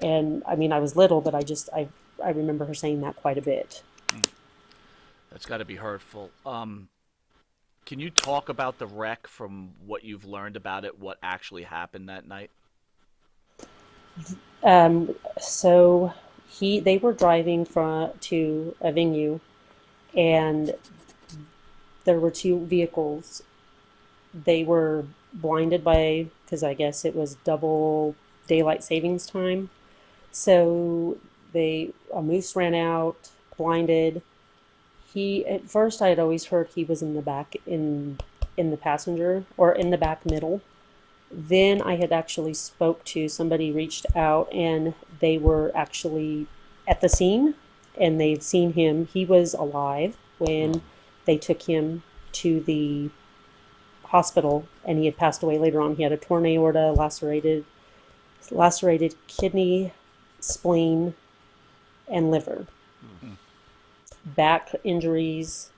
Speaker 4: And I was little, but I remember her saying that quite a bit.
Speaker 1: That's got to be hurtful. Can you talk about the wreck from what you've learned about it, what actually happened that night?
Speaker 4: So they were driving to a venue, and there were two vehicles. They were blinded because I guess it was double daylight savings time. So a moose ran out, blinded. At first I had always heard he was in the back, in the passenger, or in the back middle. Then I had actually spoke to somebody, reached out, and they were actually at the scene, and they'd seen him. He was alive when they took him to the hospital, and he had passed away later on. He had a torn aorta, lacerated kidney, spleen, and liver. Back injuries,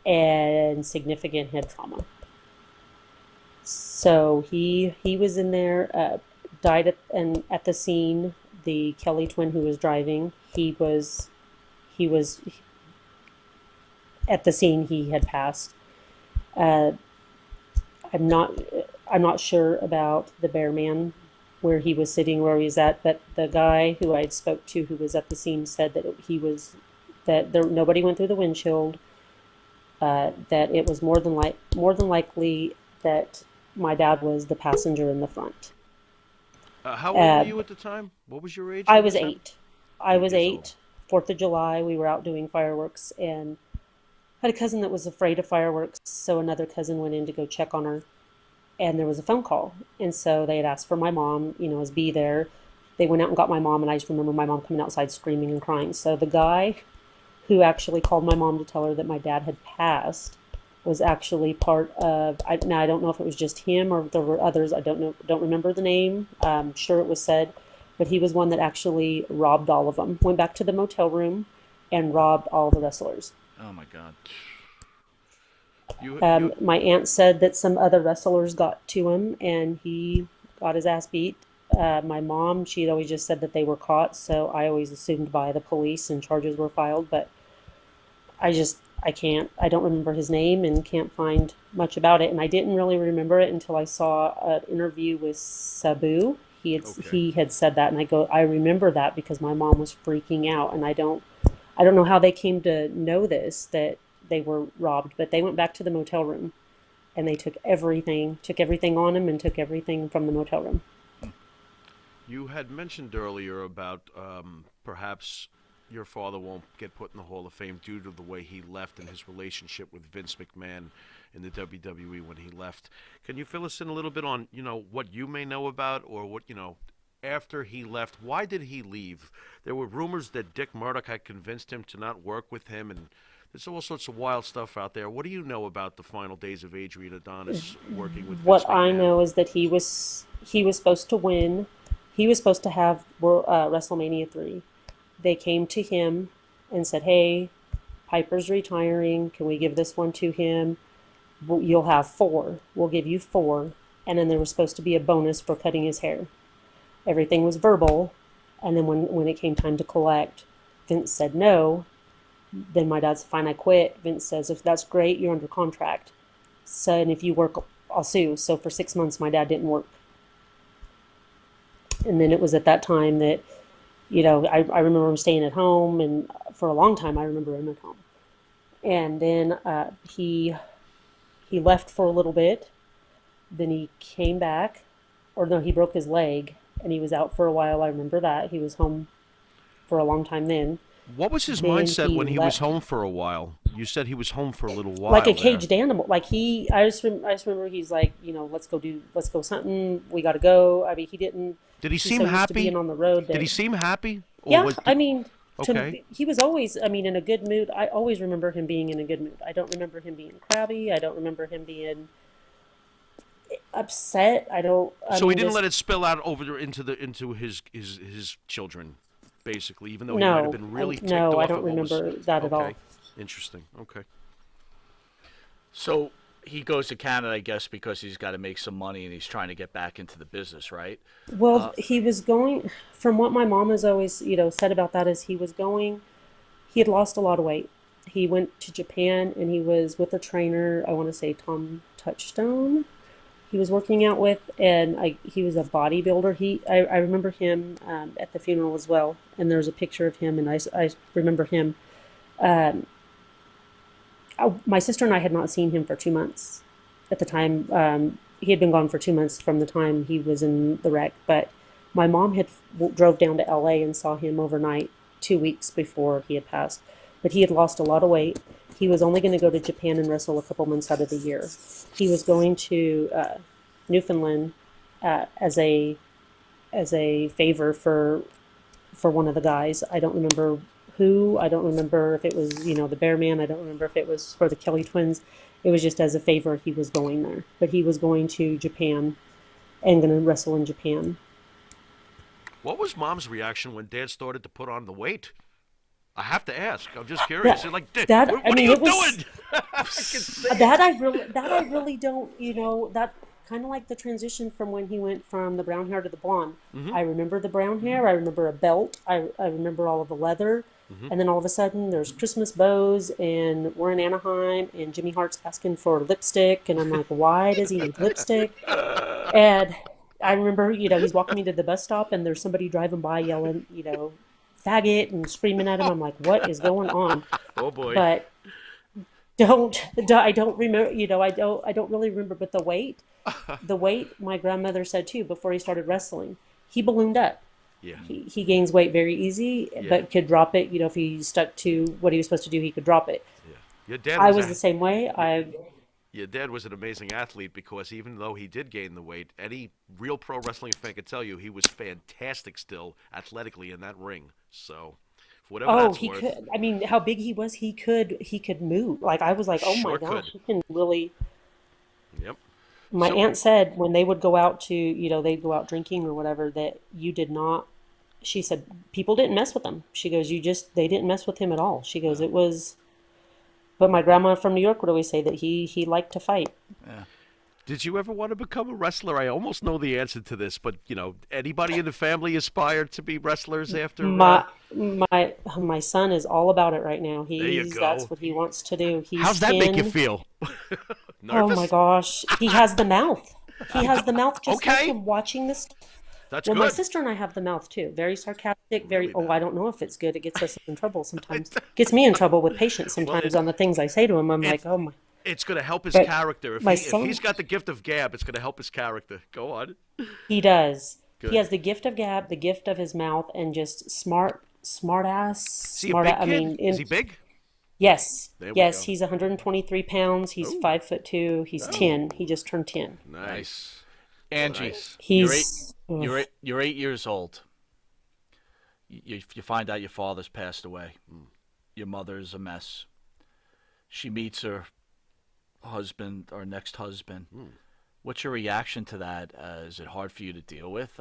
Speaker 4: and significant head trauma. So he was in there, died at the scene. The Kelly twin who was driving, he was at the scene. He had passed. I'm not sure about the bear man, where he was sitting, where he was at, but the guy who I spoke to who was at the scene said that nobody went through the windshield, that it was more than likely that my dad was the passenger in the front.
Speaker 3: How old were you at the time? What was your age?
Speaker 4: I was 8. I was 8.
Speaker 3: Old.
Speaker 4: 4th of July, we were out doing fireworks, and I had a cousin that was afraid of fireworks, so another cousin went in to go check on her, and there was a phone call. And so they had asked for my mom, was be there. They went out and got my mom, and I just remember my mom coming outside screaming and crying. So the guy who actually called my mom to tell her that my dad had passed was actually part of, now I don't know if it was just him or if there were others. I don't remember the name. I'm sure it was said, but he was one that actually robbed all of them. Went back to the motel room and robbed all the wrestlers.
Speaker 1: Oh my God.
Speaker 4: My aunt said that some other wrestlers got to him and he got his ass beat. My mom, she had always just said that they were caught, so I always assumed by the police and charges were filed, but I don't remember his name and can't find much about it. And I didn't really remember it until I saw an interview with Sabu. He had said that, and I remember that because my mom was freaking out, and I don't know how they came to know this, that they were robbed, but they went back to the motel room and they took everything on him and took everything from the motel room.
Speaker 3: You had mentioned earlier about perhaps your father won't get put in the Hall of Fame due to the way he left and his relationship with Vince McMahon in the WWE when he left. Can you fill us in a little bit on, what you may know about, or what, after he left, why did he leave? There were rumors that Dick Murdoch had convinced him to not work with him, and there's all sorts of wild stuff out there. What do you know about the final days of Adrian Adonis working with Vince
Speaker 4: What
Speaker 3: McMahon?
Speaker 4: I know is that he was supposed to win. He was supposed to have WrestleMania 3. They came to him and said, "Hey, Piper's retiring. Can we give this one to him? You'll have 4. We'll give you 4." And then there was supposed to be a bonus for cutting his hair. Everything was verbal. And then when it came time to collect, Vince said no. Then my dad said, "Fine, I quit." Vince says, "If that's great, you're under contract. So, and if you work, I'll sue." So for 6 months, my dad didn't work. And then it was at that time that, I remember him staying at home, and for a long time I remember him at home. And then he left for a little bit. Then he came back, or no, he broke his leg, and he was out for a while. I remember that. He was home for a long time then.
Speaker 3: What was his
Speaker 4: Then
Speaker 3: mindset when he was
Speaker 4: left,
Speaker 3: home for a while? You said he was home for a little while.
Speaker 4: like a
Speaker 3: there.
Speaker 4: caged animal. Like I just remember he's like, let's go something. We got to go. I mean, he didn't.
Speaker 3: Did he
Speaker 4: He's
Speaker 3: seem
Speaker 4: so used to
Speaker 3: happy?
Speaker 4: being on the road.
Speaker 3: Did he seem happy? Or
Speaker 4: Yeah,
Speaker 3: was-
Speaker 4: I mean,
Speaker 3: Okay.
Speaker 4: he was always, in a good mood. I always remember him being in a good mood. I don't remember him being crabby. I don't remember him being upset.
Speaker 3: So he didn't let it spill out over into his children, basically, even though he might have been really ticked off.
Speaker 4: No, I
Speaker 3: at
Speaker 4: don't
Speaker 3: what was-
Speaker 4: remember that at all.
Speaker 3: Okay. Interesting. Okay.
Speaker 1: So he goes to Canada, I guess, because he's got to make some money and he's trying to get back into the business, right?
Speaker 4: Well, he was going, from what my mom has always, said about that, is he had lost a lot of weight. He went to Japan and he was with a trainer, I want to say Tom Touchstone, he was working out with, and he was a bodybuilder. I remember him at the funeral as well, and there's a picture of him, and I remember him. My sister and I had not seen him for 2 months at the time. He had been gone for 2 months from the time he was in the wreck, but my mom had drove down to LA and saw him overnight 2 weeks before he had passed. But he had lost a lot of weight. He was only going to go to Japan and wrestle a couple months out of the year. He was going to Newfoundland as a favor for one of the guys. I don't remember who. I don't remember if it was, the Bear Man. I don't remember if it was for the Kelly twins. It was just as a favor he was going there. But he was going to Japan and going to wrestle in Japan.
Speaker 3: What was Mom's reaction when Dad started to put on the weight? I have to ask. I'm just curious. You're like, Dad, what are you doing?
Speaker 4: That I really don't, that kind of like the transition from when he went from the brown hair to the blonde. I remember the brown hair. I remember a belt. I remember all of the leather. And then all of a sudden there's Christmas bows and we're in Anaheim and Jimmy Hart's asking for lipstick. And I'm like, why does he need lipstick? And I remember, he's walking me to the bus stop and there's somebody driving by yelling, faggot and screaming at him. I'm like, what is going on?
Speaker 3: Oh boy.
Speaker 4: But I don't remember, I don't really remember, but the weight my grandmother said too, before he started wrestling, he ballooned up.
Speaker 3: Yeah.
Speaker 4: He gains weight very easy, but could drop it, if he stuck to what he was supposed to do, he could drop it.
Speaker 3: Yeah. Your dad
Speaker 4: I was the same way.
Speaker 3: Your dad was an amazing athlete because even though he did gain the weight, any real pro wrestling fan could tell you he was fantastic still athletically in that ring. So, for whatever that's
Speaker 4: he
Speaker 3: worth.
Speaker 4: could. I mean, how big he was, he could move. Like I was like, oh
Speaker 3: Sure
Speaker 4: my God,
Speaker 3: could.
Speaker 4: he can really.
Speaker 3: Yep.
Speaker 4: My aunt said when they would go out to, they'd go out drinking or whatever, that you did not. She said people didn't mess with him. She goes, they didn't mess with him at all. She goes, it was. But my grandma from New York would always say that he liked to fight.
Speaker 1: Yeah.
Speaker 3: Did you ever want to become a wrestler? I almost know the answer to this, but anybody in the family aspired to be wrestlers after?
Speaker 4: My son is all about it right now.
Speaker 3: There you go.
Speaker 4: That's what he wants to do.
Speaker 3: How's that make you feel?
Speaker 4: Oh
Speaker 3: Nervous?
Speaker 4: my gosh, he has the mouth. He has the mouth. Just
Speaker 3: Okay.
Speaker 4: like him watching this.
Speaker 3: That's
Speaker 4: Well,
Speaker 3: good.
Speaker 4: my sister and I have the mouth too. Very sarcastic. Very. Oh, I don't know if it's good. It gets us in trouble sometimes. Gets me in trouble with patients sometimes on the things I say to him. I'm like, oh my.
Speaker 3: It's going to help his
Speaker 4: But
Speaker 3: character. If he's got the gift of gab, it's going to help his character. Go on.
Speaker 4: He does.
Speaker 3: Good.
Speaker 4: He has the gift of gab, the gift of his mouth, and just smart smart ass.
Speaker 3: Is he a big kid? Is he big?
Speaker 4: Yes,
Speaker 3: There we
Speaker 4: yes,
Speaker 3: go.
Speaker 4: he's 123 pounds. He's
Speaker 3: Ooh.
Speaker 4: 5'2". He's 10. He just turned 10.
Speaker 3: Nice.
Speaker 1: Angie,
Speaker 3: Nice.
Speaker 4: He's
Speaker 1: you're 8 years old. You find out your father's passed away. Your mother's a mess. She meets her husband, or next husband. What's your reaction to that? Is it hard for you to deal with?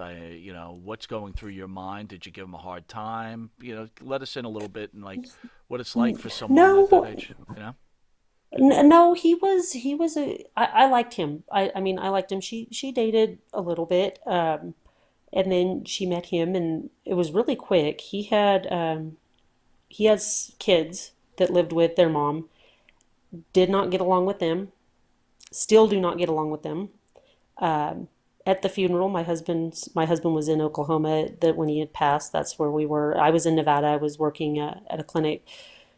Speaker 1: What's going through your mind? Did you give him a hard time? Let us in a little bit and like what it's like for someone at that age.
Speaker 4: No, he was I liked him. I mean, I liked him. She dated a little bit, and then she met him, and it was really quick. He has kids that lived with their mom. Did not get along with them. Still do not get along with them. At the funeral, my husband was in Oklahoma. That when he had passed, that's where we were. I was in Nevada. I was working at a clinic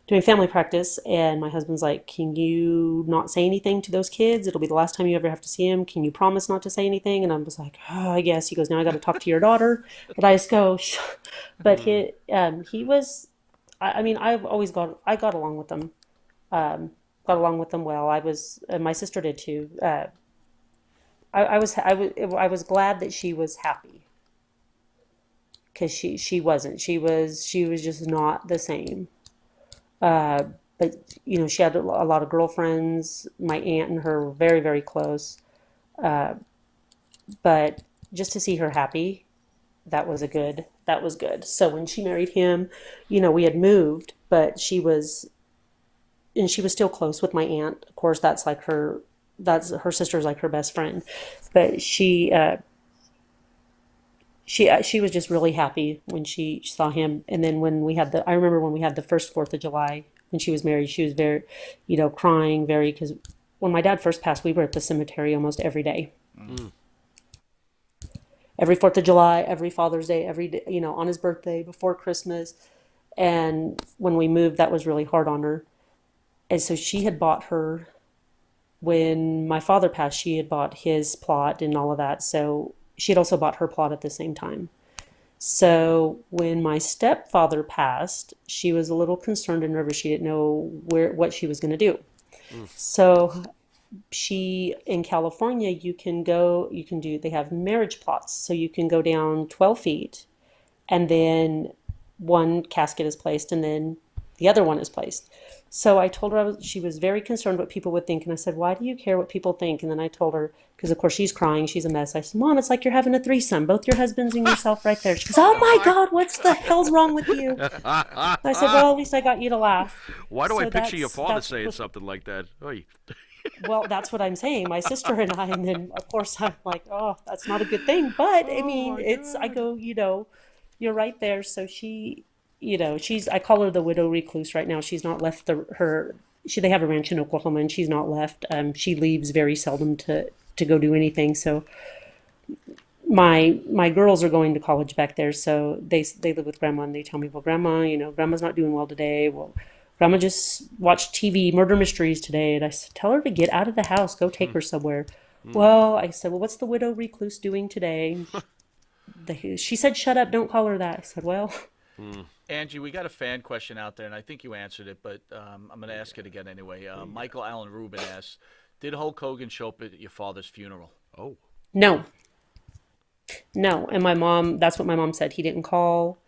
Speaker 4: doing family practice, and my husband's like, "Can you not say anything to those kids? It'll be the last time you ever have to see them. Can you promise not to say anything?" And I was like, "Oh, I guess." He goes, "Now I got to talk to your daughter." But I just go, but he was. I mean, I got along with them. Got along with them well. My sister did too. I was glad that she was happy, because she wasn't. She was just not the same. But she had a lot of girlfriends. My aunt and her were very, very close. But just to see her happy, that was good. So when she married him, we had moved, but she was still close with my aunt. Of course, that's her sister's like her best friend. But she was just really happy when she saw him. And then I remember when we had the first 4th of July, when she was married, she was very, crying very, because when my dad first passed, we were at the cemetery almost every day. Every 4th of July, every Father's Day, every day, on his birthday, before Christmas. And when we moved, that was really hard on her. And so when my father passed, she had bought his plot and all of that. So she had also bought her plot at the same time. So when my stepfather passed, she was a little concerned and nervous. She didn't know what she was going to do. So in California, they have marriage plots. So you can go down 12 feet, and then one casket is placed, and then the other one is placed. So I told her she was very concerned what people would think. And I said, "Why do you care what people think?" And then I told her, because of course she's crying, she's a mess. I said, "Mom, it's like you're having a threesome, both your husbands and yourself right there." She goes, "Oh my God, what's the hell's wrong with you?" I said, "Well, at least I got you to laugh."
Speaker 3: Why do I picture your father saying something like that? Oy.
Speaker 4: Well, that's what I'm saying. My sister and I, and then of course I'm like, "Oh, that's not a good thing." But I mean, I go, you're right there. So I call her the widow recluse right now. She's not left they have a ranch in Oklahoma, and she's not left. She leaves very seldom to go do anything. So my girls are going to college back there, so they live with Grandma, and they tell me, "Well, Grandma, Grandma's not doing well today. Well, Grandma just watched TV murder mysteries today." And I said, "Tell her to get out of the house. Go take her somewhere." Well, I said, "Well, what's the widow recluse doing today?" She said, "Shut up, don't call her that." I said, "Well."
Speaker 1: Angie, we got a fan question out there, and I think you answered it, but I'm going to ask it again anyway. Michael Allen Rubin asks, did Hulk Hogan show up at your father's funeral?
Speaker 3: Oh.
Speaker 4: No. And that's what my mom said. He didn't call.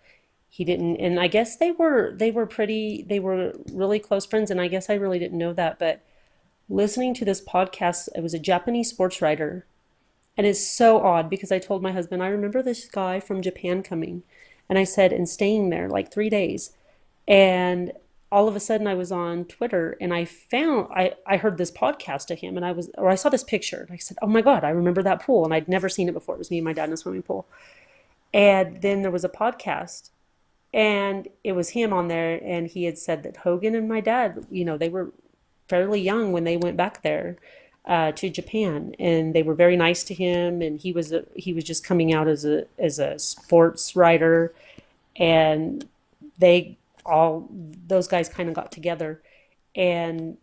Speaker 4: He didn't, and I guess they were really close friends, and I guess I really didn't know that, but listening to this podcast, it was a Japanese sports writer, and it's so odd because I told my husband, I remember this guy from Japan coming, and I said, and staying there like 3 days, and all of a sudden I was on Twitter, and I heard this podcast of him, and I saw this picture, and I said, "Oh my God, I remember that pool," and I'd never seen it before. It was me and my dad in a swimming pool, and then there was a podcast. And it was him on there, and he had said that Hogan and my dad, they were fairly young when they went back there to Japan, and they were very nice to him. And he was just coming out as a sports writer, and those guys kind of got together. And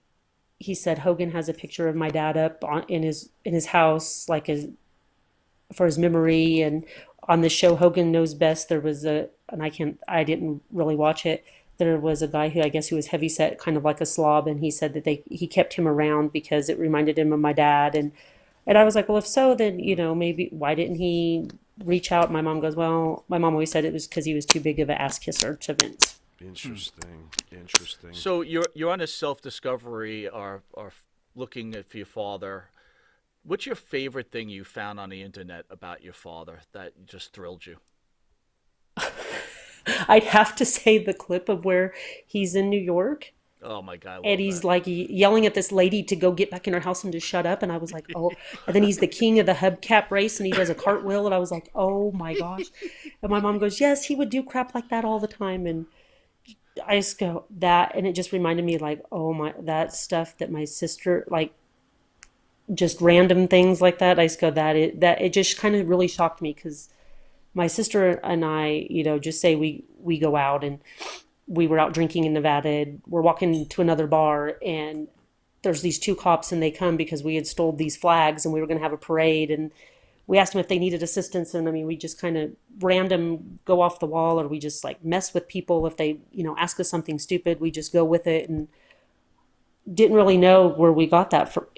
Speaker 4: he said Hogan has a picture of my dad up in his house, like for his memory. And on the show Hogan Knows Best, there was and I didn't really watch it. There was a guy who I guess he was heavyset, kind of like a slob, and he said that he kept him around because it reminded him of my dad. And I was like, well, if so, then, maybe why didn't he reach out? My mom goes, well, my mom always said it was because he was too big of an ass kisser to Vince.
Speaker 3: Interesting. Interesting.
Speaker 1: So you're on a self-discovery or looking for your father. What's your favorite thing you found on the internet about your father that just thrilled you?
Speaker 4: I'd have to say the clip of where he's in New York.
Speaker 1: Oh my God!
Speaker 4: And he's like yelling at this lady to go get back in her house and to shut up. And I was like, oh. And then he's the king of the hubcap race and he does a cartwheel. And I was like, oh my gosh. And my mom goes, yes, he would do crap like that all the time. And I just go, that. And it just reminded me, like, oh my, that stuff that my sister, like, just random things like that. I just go, that it just kind of really shocked me because my sister and I, just say we go out and we were out drinking in Nevada. And we're walking to another bar and there's these two cops and they come because we had stole these flags and we were going to have a parade. And we asked them if they needed assistance. And I mean, we just kind of random go off the wall or we just like mess with people. If they, ask us something stupid, we just go with it and didn't really know where we got that for,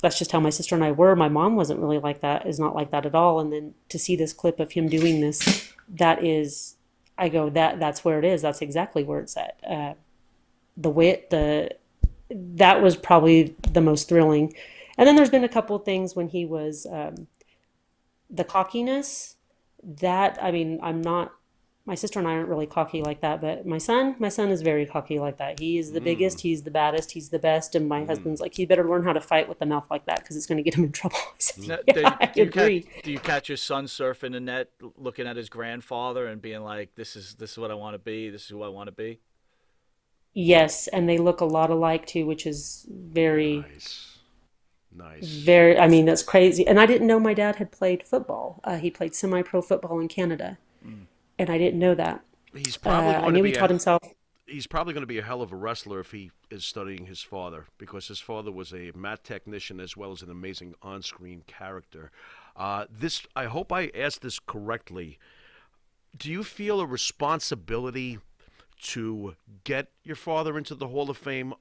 Speaker 4: that's just how my sister and I were. My mom wasn't really like that, is not like that at all. And then to see this clip of him doing this, I go, that's where it is. That's exactly where it's at. The wit, that was probably the most thrilling. And then there's been a couple of things when he was, the cockiness my sister and I aren't really cocky like that, but my son is very cocky like that. He is the biggest, he's the baddest, he's the best. And my husband's like, he better learn how to fight with a mouth like that because it's going to get him in trouble. I said,
Speaker 1: Now,
Speaker 4: I agree.
Speaker 1: Do you catch your son surfing the net, looking at his grandfather and being like, this is what I want to be. This is who I want to be.
Speaker 4: Yes. And they look a lot alike too, which is very,
Speaker 3: nice.
Speaker 4: Very, that's crazy. And I didn't know my dad had played football. He played semi-pro football in Canada. And I didn't know that.
Speaker 3: He's probably
Speaker 4: I knew he taught himself.
Speaker 3: He's probably going to be a hell of a wrestler if he is studying his father, because his father was a mat technician as well as an amazing on-screen character. I hope I asked this correctly. Do you feel a responsibility to get your father into the Hall of Fame?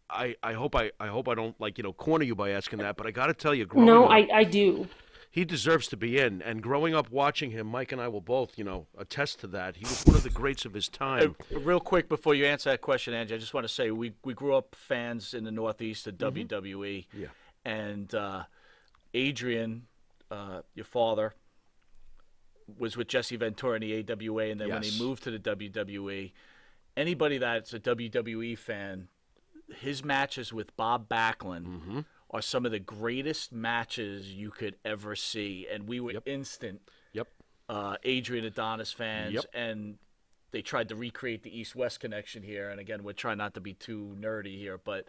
Speaker 3: I hope I don't corner you by asking that, but I got to tell you,
Speaker 4: I do.
Speaker 3: He deserves to be in. And growing up watching him, Mike and I will both, attest to that. He was one of the greats of his time.
Speaker 1: Real quick before you answer that question, Angie, I just want to say we grew up fans in the Northeast of WWE.
Speaker 3: Yeah.
Speaker 1: And Adrian, your father, was with Jesse Ventura in the AWA. And then when he moved to the WWE, anybody that's a WWE fan, his matches with Bob Backlund are some of the greatest matches you could ever see. And we were instant Adrian Adonis fans. And they tried to recreate the East-West connection here. And again, we're trying not to be too nerdy here, but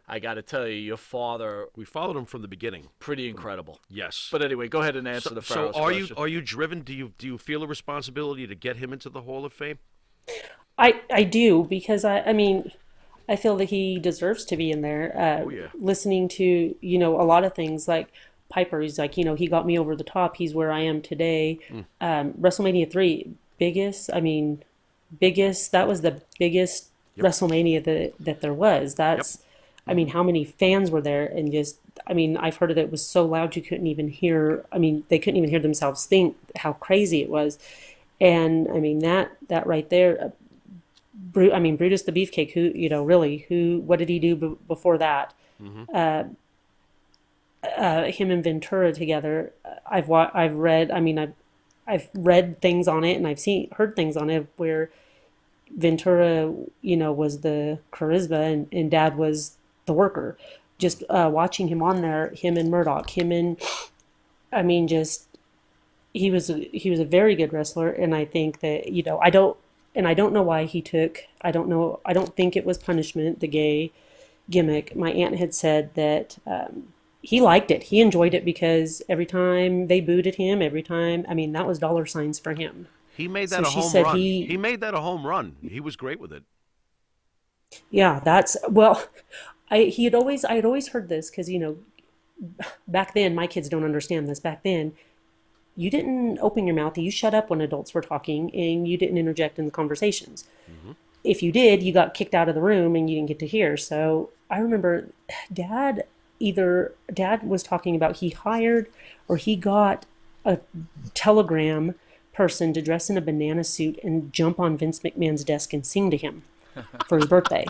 Speaker 1: I got to tell you, your father...
Speaker 3: We followed him from the beginning.
Speaker 1: Pretty incredible.
Speaker 3: Yes.
Speaker 1: But anyway, go ahead and answer the Pharaoh's question.
Speaker 3: So are you driven? Do you feel a responsibility to get him into the Hall of Fame?
Speaker 4: I do, because I feel that he deserves to be in there. Listening to, a lot of things like Piper, he's like, he got me over the top. He's where I am today. WrestleMania 3, biggest, that was the biggest WrestleMania that there was. That's, how many fans were there? And just, I've heard that it was so loud you couldn't even hear, they couldn't even hear themselves think how crazy it was. And, that right there, Brutus the Beefcake, what did he do before that? Him and Ventura together. I've read things on it and heard things on it where Ventura, was the charisma and Dad was the worker. Just watching him on there, him and Murdoch, he was a very good wrestler. And I think that, I don't know why I don't think it was punishment, the gay gimmick. My aunt had said that he liked it. He enjoyed it because every time they booed at him, that was dollar signs for him.
Speaker 3: He made that a home run. He made that a home run. He was great with it.
Speaker 4: Yeah, I had always heard this because, back then, my kids don't understand this. Back then, you didn't open your mouth. You shut up when adults were talking, and you didn't interject in the conversations. If you did, you got kicked out of the room and you didn't get to hear. So I remember dad was talking about he hired or he got a telegram person to dress in a banana suit and jump on Vince McMahon's desk and sing to him for his birthday.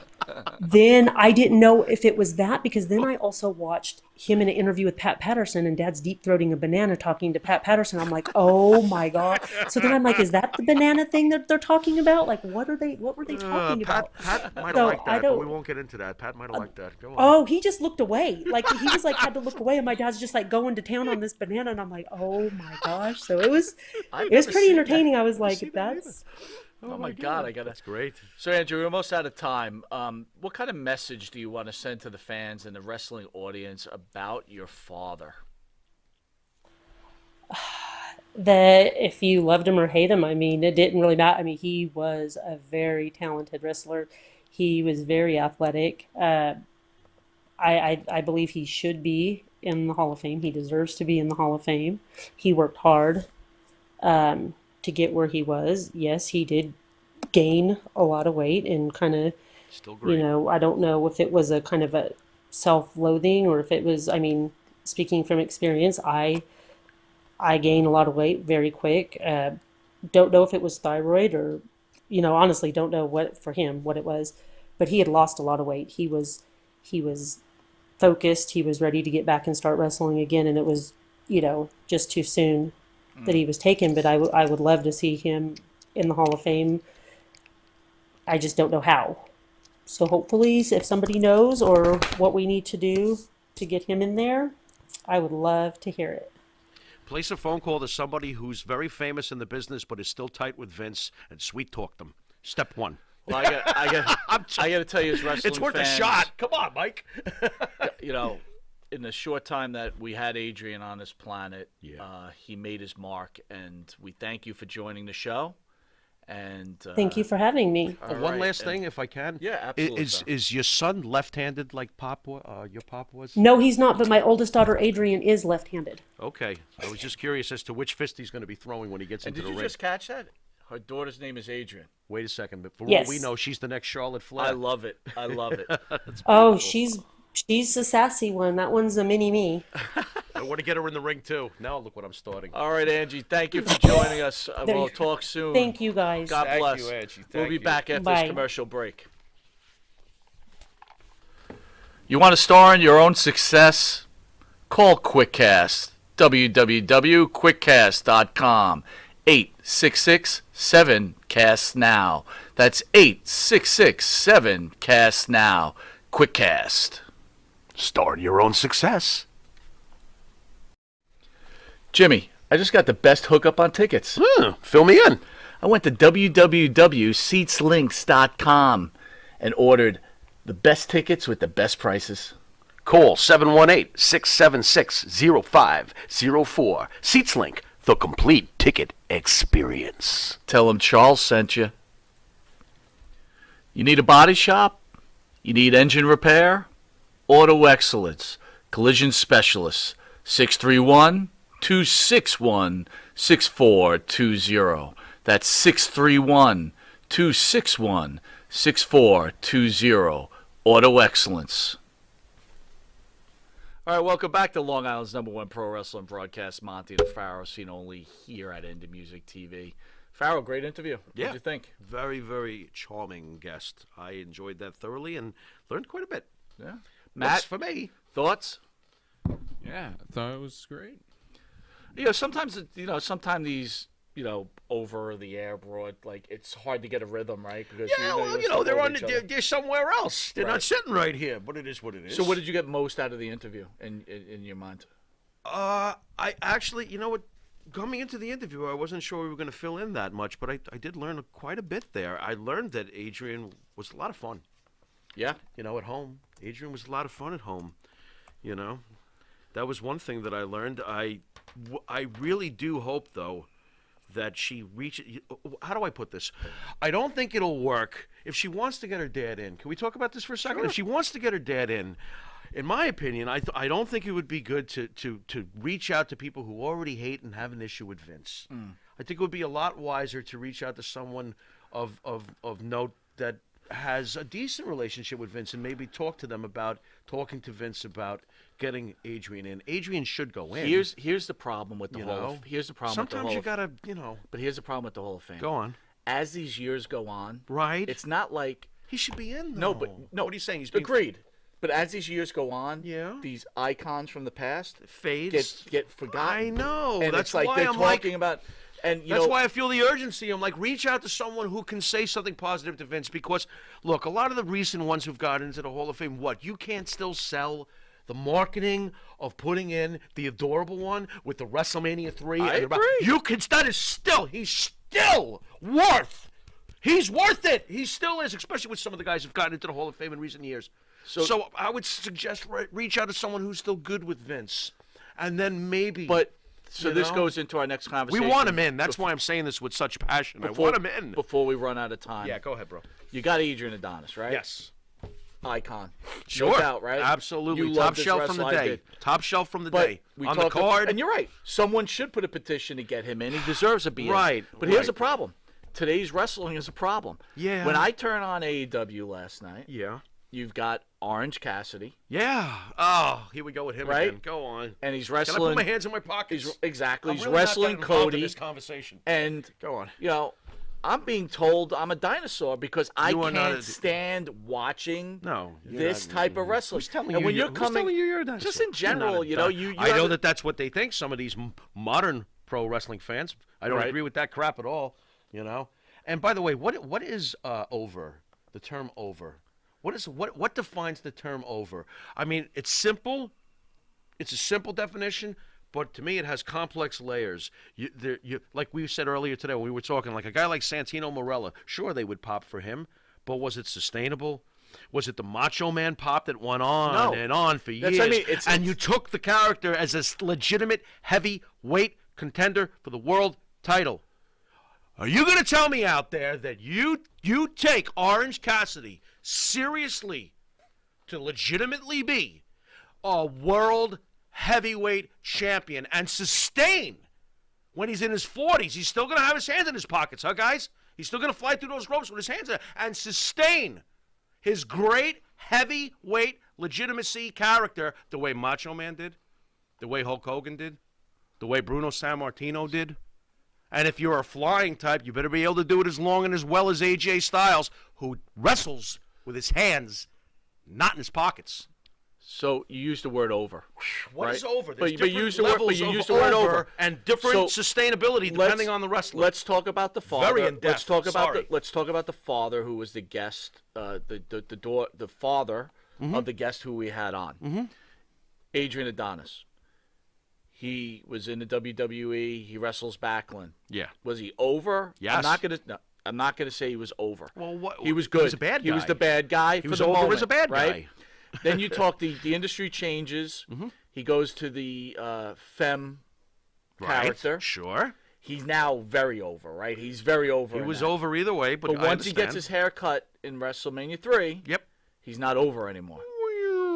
Speaker 4: Then I didn't know if it was that, because then I also watched him in an interview with Pat Patterson, and dad's deep throating a banana talking to Pat Patterson. I'm like, oh my God. So then I'm like, is that the banana thing that they're talking about? Like, what were they talking about?
Speaker 3: Pat might have liked that, but we won't get into that. Pat might have liked that. Go on.
Speaker 4: Oh, he just looked away. Like, he was like, had to look away, and my dad's just like going to town on this banana, and I'm like, oh my gosh. So it was pretty entertaining. I was like, that's...
Speaker 1: Oh my God, I got
Speaker 3: That's great.
Speaker 1: So Andrew, we're almost out of time. What kind of message do you want to send to the fans and the wrestling audience about your father?
Speaker 4: That if you loved him or hate him, I mean, it didn't really matter. I mean, he was a very talented wrestler. He was very athletic. I believe he should be in the Hall of Fame. He deserves to be in the Hall of Fame. He worked hard to get where he was. Yes, he did gain a lot of weight and kind of,
Speaker 3: Still great.
Speaker 4: I don't know if it was a kind of a self-loathing or if it was, I mean, speaking from experience, I gained a lot of weight very quick. Don't know if it was thyroid or, honestly, don't know what it was, but he had lost a lot of weight. He was focused. He was ready to get back and start wrestling again. And it was, just too soon that he was taken, but I would love to see him in the Hall of Fame. I just don't know how. So hopefully, if somebody knows or what we need to do to get him in there, I would love to hear it.
Speaker 3: Place a phone call to somebody who's very famous in the business but is still tight with Vince and sweet talk them. Step one.
Speaker 1: Well, I got to tell you, as wrestling
Speaker 3: It's worth
Speaker 1: fans,
Speaker 3: a shot. Come on, Mike.
Speaker 1: In the short time that we had Adrian on this planet,
Speaker 3: Yeah.
Speaker 1: he made his mark, and we thank you for joining the show. And
Speaker 4: Thank you for having me.
Speaker 3: One last thing, if I can.
Speaker 1: Yeah, absolutely.
Speaker 3: Is your son left-handed like your pop was?
Speaker 4: No, he's not, but my oldest daughter, Adrian, is left-handed.
Speaker 3: Okay. I was just curious as to which fist he's going to be throwing when he gets
Speaker 1: And
Speaker 3: into
Speaker 1: did
Speaker 3: the
Speaker 1: you
Speaker 3: ring.
Speaker 1: just catch that? Her daughter's name is Adrian.
Speaker 3: Wait a second. But for
Speaker 4: Yes.
Speaker 3: all we know, she's the next Charlotte Flair.
Speaker 1: I love it. I love it.
Speaker 4: Oh, she's the sassy one. That one's a mini-me.
Speaker 3: I want to get her in the ring, too. Now look what I'm starting.
Speaker 1: All right, Angie, thank you for joining us. We'll talk soon.
Speaker 4: Thank you, guys.
Speaker 1: God
Speaker 3: Thank
Speaker 1: bless.
Speaker 3: you, Angie.
Speaker 1: We'll
Speaker 3: Thank
Speaker 1: be
Speaker 3: you.
Speaker 1: back after
Speaker 4: Bye.
Speaker 1: this commercial break. You want to star in your own success? Call QuickCast. www.quickcast.com. 866-7-CAST-NOW. That's 866-7-CAST-NOW. QuickCast.
Speaker 3: Star in your own success.
Speaker 1: Jimmy, I just got the best hookup on tickets.
Speaker 3: Fill me in.
Speaker 1: I went to www.seatslinks.com and ordered the best tickets with the best prices.
Speaker 3: Call 718-676-0504. SeatsLink, the complete ticket experience.
Speaker 1: Tell them Charles sent you. You need a body shop? You need engine repair? Auto Excellence, Collision Specialists, 631-261-6420. That's 631-261-6420. Auto Excellence. All right, welcome back to Long Island's #1 pro wrestling broadcast. Monty the Pharaoh, seen only here at Indie Music TV. Pharaoh, great interview. What'd you think?
Speaker 3: Very, very charming guest. I enjoyed that thoroughly and learned quite a bit.
Speaker 1: Yeah.
Speaker 3: Matt,
Speaker 1: Matt,
Speaker 3: for me.
Speaker 1: thoughts?
Speaker 2: Yeah, I thought it was great.
Speaker 1: Sometimes these, over the air broad, like it's hard to get a rhythm, right? Because
Speaker 3: Yeah, well,
Speaker 1: step
Speaker 3: they're
Speaker 1: over each other.
Speaker 3: they're somewhere else. They're
Speaker 1: Right.
Speaker 3: not sitting right here, but it is what it is.
Speaker 1: So, what did you get most out of the interview in your mind?
Speaker 3: I actually, what? Coming into the interview, I wasn't sure we were going to fill in that much, but I did learn quite a bit there. I learned that Adrian was a lot of fun.
Speaker 1: Yeah.
Speaker 3: At home. Adrian was a lot of fun at home. That was one thing that I learned. I really do hope, though, that she reaches. How do I put this? I don't think it'll work if she wants to get her dad in. Can we talk about this for a second?
Speaker 1: Sure.
Speaker 3: If she wants to get her dad in, in my opinion, I don't think it would be good to reach out to people who already hate and have an issue with Vince. I think it would be a lot wiser to reach out to someone of note that has a decent relationship with Vince and maybe talking to Vince about getting Adrian in. Adrian should go in.
Speaker 1: Here's the problem with the here's the problem.
Speaker 3: Sometimes
Speaker 1: with the Hall
Speaker 3: you gotta.
Speaker 1: But here's the problem with the Hall of Fame.
Speaker 3: Go on.
Speaker 1: As these years go on,
Speaker 3: right?
Speaker 1: It's not like
Speaker 3: he should be in. Though.
Speaker 1: No, but no.
Speaker 3: What are you saying? He's
Speaker 1: agreed. But as these years go on,
Speaker 3: yeah,
Speaker 1: these icons from the past
Speaker 3: get
Speaker 1: forgotten.
Speaker 3: I know.
Speaker 1: And
Speaker 3: that's
Speaker 1: like
Speaker 3: why
Speaker 1: they're
Speaker 3: I'm
Speaker 1: talking about. And
Speaker 3: that's why I feel the urgency. I'm like, reach out to someone who can say something positive to Vince because, look, a lot of the recent ones who've gotten into the Hall of Fame, you can't still sell the marketing of putting in the adorable one with the WrestleMania 3.
Speaker 1: I agree.
Speaker 3: You can. He's still worth it. He still is, especially with some of the guys who've gotten into the Hall of Fame in recent years. So I would suggest reach out to someone who's still good with Vince, and then maybe.
Speaker 1: But. So this goes into our next conversation.
Speaker 3: We want him in. That's why I'm saying this with such passion. I want him in.
Speaker 1: Before we run out of time.
Speaker 3: Yeah, go ahead, bro.
Speaker 1: You got Adrian Adonis, right?
Speaker 3: Yes.
Speaker 1: Icon.
Speaker 3: Sure.
Speaker 1: No doubt, right?
Speaker 3: Absolutely. Top shelf from the day. Top shelf from the day. On the card.
Speaker 1: And you're right. Someone should put a petition to get him in. He deserves a BS.
Speaker 3: Right.
Speaker 1: But here's the problem. Today's wrestling is a problem.
Speaker 3: Yeah.
Speaker 1: When I turn on AEW last night.
Speaker 3: Yeah.
Speaker 1: You've got Orange Cassidy.
Speaker 3: Yeah. Oh, here we go with him
Speaker 1: right?
Speaker 3: again. Go on.
Speaker 1: And he's wrestling.
Speaker 3: Can I put my hands in my pockets?
Speaker 1: Exactly. He's
Speaker 3: really
Speaker 1: wrestling Cody.
Speaker 3: In this conversation.
Speaker 1: And
Speaker 3: go on.
Speaker 1: You know, I'm being told I'm a dinosaur because I can't stand watching this type of wrestling.
Speaker 3: Who's telling
Speaker 1: and
Speaker 3: you
Speaker 1: when you're coming,
Speaker 3: you're a dinosaur?
Speaker 1: Just in general, you know,
Speaker 3: I know that's what they think. Some of these modern pro wrestling fans. I don't agree with that crap at all. You know. And by the way, what is over? The term over. What defines the term over? I mean, it's simple. It's a simple definition, but to me, it has complex layers. Like we said earlier today when we were talking, like a guy like Santino Marella, sure they would pop for him, but was it sustainable? Was it the Macho Man pop that went on and on for years?
Speaker 1: That's what I mean.
Speaker 3: You took the character as a legitimate heavyweight contender for the world title. Are you going to tell me out there that you take Orange Cassidy seriously to legitimately be a world heavyweight champion and sustain when he's in his 40s? He's still going to have his hands in his pockets, huh, guys? He's still going to fly through those ropes with his hands in and sustain his great heavyweight legitimacy character the way Macho Man did, the way Hulk Hogan did, the way Bruno Sammartino did. And if you're a flying type, you better be able to do it as long and as well as AJ Styles, who wrestles with his hands not in his pockets.
Speaker 1: So you used the word over.
Speaker 3: What is over?
Speaker 1: But you used the word over
Speaker 3: and different sustainability depending on the wrestler.
Speaker 1: Let's talk about the father.
Speaker 3: Very in depth.
Speaker 1: Let's talk about the father who was the guest, the father of the guest who we had on, Adrian Adonis. He was in the WWE. He wrestles Backlund.
Speaker 3: Yeah.
Speaker 1: Was he over?
Speaker 3: Yes.
Speaker 1: I'm not gonna say he was over.
Speaker 3: Well,
Speaker 1: he was good.
Speaker 3: He was a bad guy.
Speaker 1: He was the bad guy.
Speaker 3: He was over as a bad guy.
Speaker 1: Right? Then you talk the industry changes. He goes to the femme character.
Speaker 3: Sure.
Speaker 1: He's now very over, right? He's very over.
Speaker 3: He was over either way, but
Speaker 1: once he gets his hair cut in WrestleMania 3, he's not over anymore.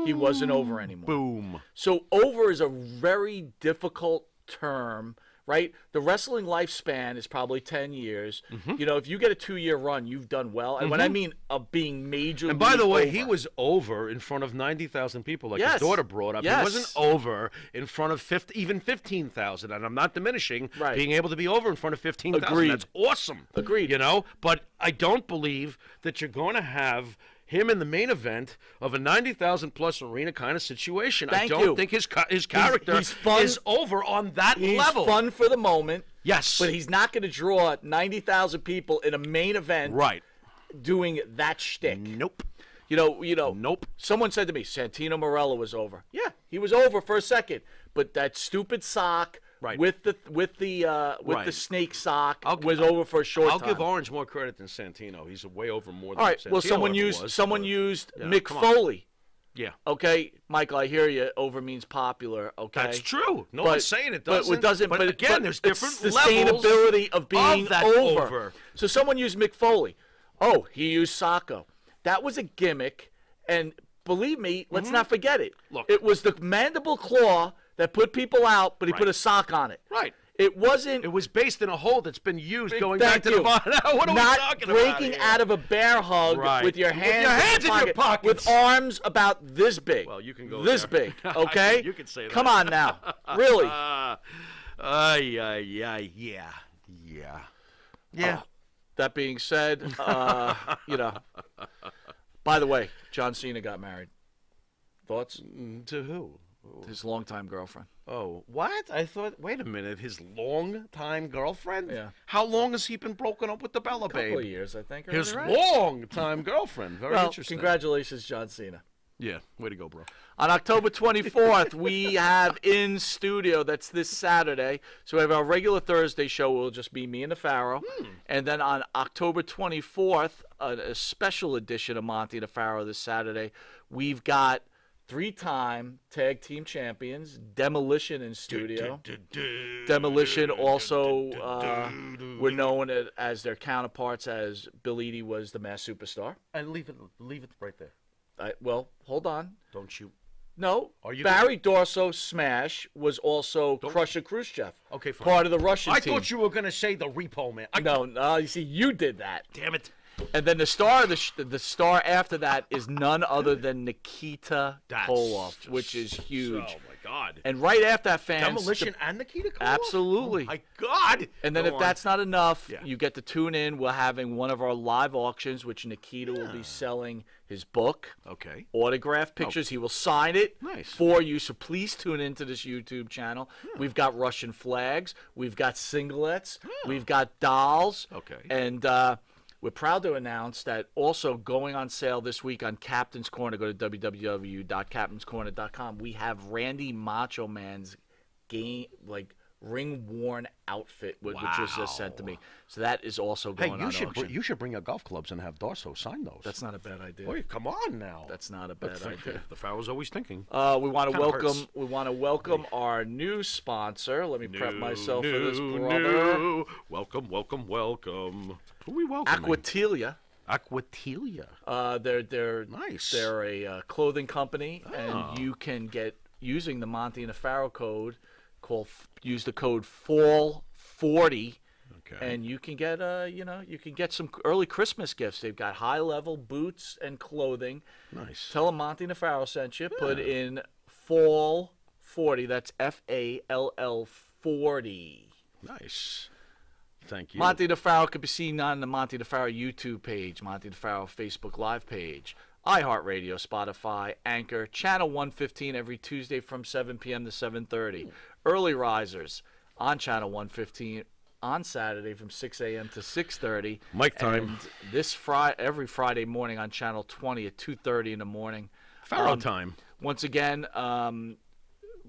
Speaker 1: He wasn't over anymore.
Speaker 3: Boom.
Speaker 1: So over is a very difficult term, right? The wrestling lifespan is probably 10 years. You know, if you get a 2-year run, you've done well. And when I mean of being majorly
Speaker 3: And by the way,
Speaker 1: over,
Speaker 3: he was over in front of 90,000 people like his daughter brought up. He wasn't over in front of even 15,000. And I'm not diminishing being able to be over in front of 15,000.
Speaker 1: Agreed.
Speaker 3: That's awesome.
Speaker 1: Agreed.
Speaker 3: You know, but I don't believe that you're going to have him in the main event of a 90,000 plus arena kind of situation. I don't think his character is over on that level.
Speaker 1: He's fun for the moment.
Speaker 3: Yes.
Speaker 1: But he's not going to draw 90,000 people in a main event doing that shtick.
Speaker 3: Nope.
Speaker 1: You know.
Speaker 3: Nope.
Speaker 1: Someone said to me, Santino Marella was over. Yeah, he was over for a second. But that stupid sock with the snake sock was over for a short time.
Speaker 3: I'll give Orange more credit than Santino. He's way over more than Santino.
Speaker 1: All right. Well, someone used Mick Foley.
Speaker 3: Yeah.
Speaker 1: Okay, Michael, I hear you. Over means popular. Okay.
Speaker 3: That's true. No one's saying it doesn't.
Speaker 1: But it doesn't.
Speaker 3: But again, there's different
Speaker 1: sustainability of being
Speaker 3: over.
Speaker 1: So someone used Mick Foley. Oh, he used Sacco. That was a gimmick, and believe me, let's not forget it.
Speaker 3: Look.
Speaker 1: It was the mandible claw that put people out, but he put a sock on it.
Speaker 3: Right.
Speaker 1: It wasn't.
Speaker 3: It was based in a hole that's been used going
Speaker 1: Thank
Speaker 3: back to
Speaker 1: you.
Speaker 3: the What are we
Speaker 1: Not
Speaker 3: talking
Speaker 1: breaking
Speaker 3: about
Speaker 1: out of a bear hug
Speaker 3: Right.
Speaker 1: with your hands,
Speaker 3: in your pockets.
Speaker 1: with arms about this big.
Speaker 3: Well, you can go
Speaker 1: this
Speaker 3: there.
Speaker 1: big, okay?
Speaker 3: You can say that.
Speaker 1: Come on now, really.
Speaker 3: Yeah.
Speaker 1: That being said, you know. By the way, John Cena got married. Thoughts?
Speaker 3: To who?
Speaker 1: His longtime girlfriend.
Speaker 3: Oh, what? I thought, wait a minute, his long-time girlfriend?
Speaker 1: Yeah.
Speaker 3: How long has he been broken up with the Bella babe?
Speaker 1: Couple of years, I think.
Speaker 3: His
Speaker 1: right?
Speaker 3: long-time girlfriend. Very
Speaker 1: Well,
Speaker 3: interesting.
Speaker 1: congratulations, John Cena.
Speaker 3: Yeah, way to go, bro.
Speaker 1: On October 24th, we have in studio, that's this Saturday. So we have our regular Thursday show, will just be me and the Pharaoh. And then on October 24th, a special edition of Monty and the Pharaoh this Saturday, we've got 3-time tag team champions, Demolition in studio. Demolition also were known as their counterparts as Bill Eadie was the Masked Superstar.
Speaker 3: And leave it right there.
Speaker 1: Well, hold on.
Speaker 3: Don't shoot.
Speaker 1: No,
Speaker 3: Are you
Speaker 1: Barry Dorso Smash was also Crusher Khrushchev.
Speaker 3: Okay, fine.
Speaker 1: Part of the Russian
Speaker 3: I
Speaker 1: team.
Speaker 3: thought you were going to say the Repo Man.
Speaker 1: No, you see, you did that.
Speaker 3: Damn it.
Speaker 1: And then the star the star after that is none other than Nikita Koloff, which is huge.
Speaker 3: Oh, my God.
Speaker 1: And right after that, fans...
Speaker 3: Demolition and Nikita Koloff?
Speaker 1: Absolutely.
Speaker 3: Oh, my God.
Speaker 1: And then
Speaker 3: Go
Speaker 1: if
Speaker 3: on.
Speaker 1: that's not enough,
Speaker 3: Yeah.
Speaker 1: you get to tune in. We're having one of our live auctions, which Nikita will be selling his book.
Speaker 3: Okay.
Speaker 1: Autograph pictures. He will sign it
Speaker 3: Nice.
Speaker 1: for you. So please tune into this YouTube channel. We've got Russian flags. We've got singlets. We've got dolls.
Speaker 3: Okay.
Speaker 1: And we're proud to announce that also going on sale this week on Captain's Corner. Go to www.captainscorner.com. We have Randy Macho Man's ring-worn outfit, which was just sent to me. So that is also going on auction.
Speaker 3: You should bring your golf clubs and have Dorso sign those.
Speaker 1: That's not a bad idea.
Speaker 3: Boy, come on now.
Speaker 1: That's not a bad idea.
Speaker 3: The Pharaoh's always thinking.
Speaker 1: We want to
Speaker 3: Kinda
Speaker 1: welcome.
Speaker 3: hurts.
Speaker 1: We want to welcome our new sponsor. Let me prep myself for this, brother.
Speaker 3: Welcome. Who are we welcoming?
Speaker 1: Aquatilia.
Speaker 3: Aquatilia.
Speaker 1: They're
Speaker 3: Nice.
Speaker 1: They're a clothing company, and you can get using the Monty and the Pharaoh code. Use the code FALL40.
Speaker 3: Okay.
Speaker 1: And you can get you can get some early Christmas gifts. They've got high-level boots and clothing.
Speaker 3: Nice.
Speaker 1: Tell them Monty and the Pharaoh sent you. Put in FALL40. That's FALL 40.
Speaker 3: Nice. Thank you.
Speaker 1: Monty the Pharaoh could be seen on the Monty the Pharaoh YouTube page, Monty the Pharaoh Facebook Live page, iHeartRadio, Spotify, Anchor, Channel 115 every Tuesday from 7 p.m. to 7:30. Early risers on Channel 115 on Saturday from 6 a.m. to 6:30.
Speaker 3: Mic time.
Speaker 1: And every Friday morning on Channel 20 at 2:30 in the morning.
Speaker 3: Pharaoh time.
Speaker 1: Once again,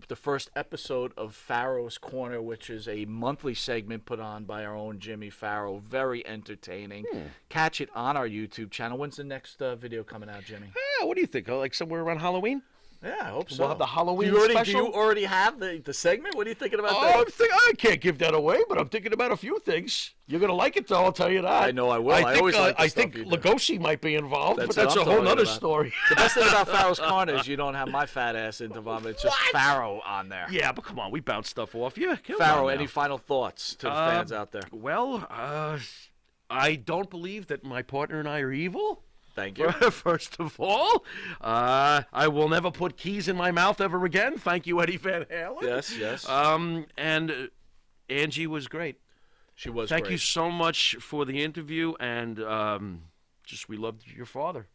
Speaker 1: the first episode of Pharaoh's Corner, which is a monthly segment put on by our own Jimmy Pharaoh. Very entertaining. Catch it on our YouTube channel. When's the next video coming out, Jimmy?
Speaker 3: Yeah, what do you think? Like somewhere around Halloween?
Speaker 1: Yeah, I hope so.
Speaker 3: We'll have the Halloween
Speaker 1: do
Speaker 3: special?
Speaker 1: you already have the segment? What are you thinking about
Speaker 3: Oh,
Speaker 1: that?
Speaker 3: I can't give that away, but I'm thinking about a few things. You're going to like it, though, I'll tell you that.
Speaker 1: I know I will. I
Speaker 3: think,
Speaker 1: always like the
Speaker 3: I
Speaker 1: stuff
Speaker 3: think
Speaker 1: you do.
Speaker 3: Lugosi might be involved, but
Speaker 1: what
Speaker 3: that's
Speaker 1: I'm
Speaker 3: a whole
Speaker 1: talking
Speaker 3: other
Speaker 1: about.
Speaker 3: story.
Speaker 1: The best thing about Pharaoh's Corner is you don't have my fat ass into vomit. It's just
Speaker 3: What?
Speaker 1: Pharaoh on there.
Speaker 3: Yeah, but come on, we bounce stuff off. Yeah, come
Speaker 1: Pharaoh,
Speaker 3: on
Speaker 1: any
Speaker 3: now.
Speaker 1: final thoughts to the fans out there?
Speaker 3: Well, I don't believe that my partner and I are evil.
Speaker 1: Thank you.
Speaker 3: First of all, I will never put keys in my mouth ever again. Thank you, Eddie Van Halen.
Speaker 1: Yes.
Speaker 3: And Angie was great.
Speaker 1: She was
Speaker 3: Thank
Speaker 1: great.
Speaker 3: you so much for the interview, and we loved your father.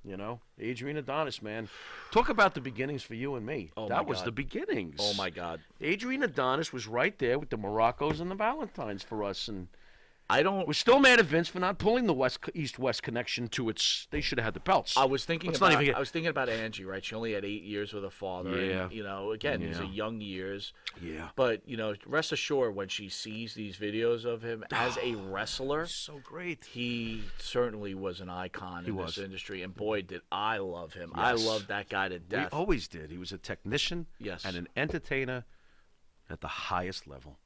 Speaker 3: You know, Adrian Adonis, man. Talk about the beginnings for you and me.
Speaker 1: Oh,
Speaker 3: that
Speaker 1: my
Speaker 3: was
Speaker 1: God.
Speaker 3: the beginnings.
Speaker 1: Oh, my God.
Speaker 3: Adrian Adonis was right there with the Moroccos and the Valentines for us, and
Speaker 1: I don't...
Speaker 3: we're still mad at Vince for not pulling the East-West connection to its. They should have had the pelts.
Speaker 1: I was thinking
Speaker 3: Let's not
Speaker 1: about
Speaker 3: even get-
Speaker 1: I was thinking about Angie, right? She only had 8 years with her father.
Speaker 3: Yeah.
Speaker 1: And, again, these are
Speaker 3: Yeah.
Speaker 1: young years.
Speaker 3: Yeah.
Speaker 1: But, rest assured, when she sees these videos of him as a wrestler,
Speaker 3: So great.
Speaker 1: he certainly was an icon in
Speaker 3: was.
Speaker 1: this industry. And boy, did I love him. I
Speaker 3: Yes.
Speaker 1: loved that guy to
Speaker 3: We
Speaker 1: death.
Speaker 3: always did. He was a technician
Speaker 1: Yes.
Speaker 3: and an entertainer at the highest level.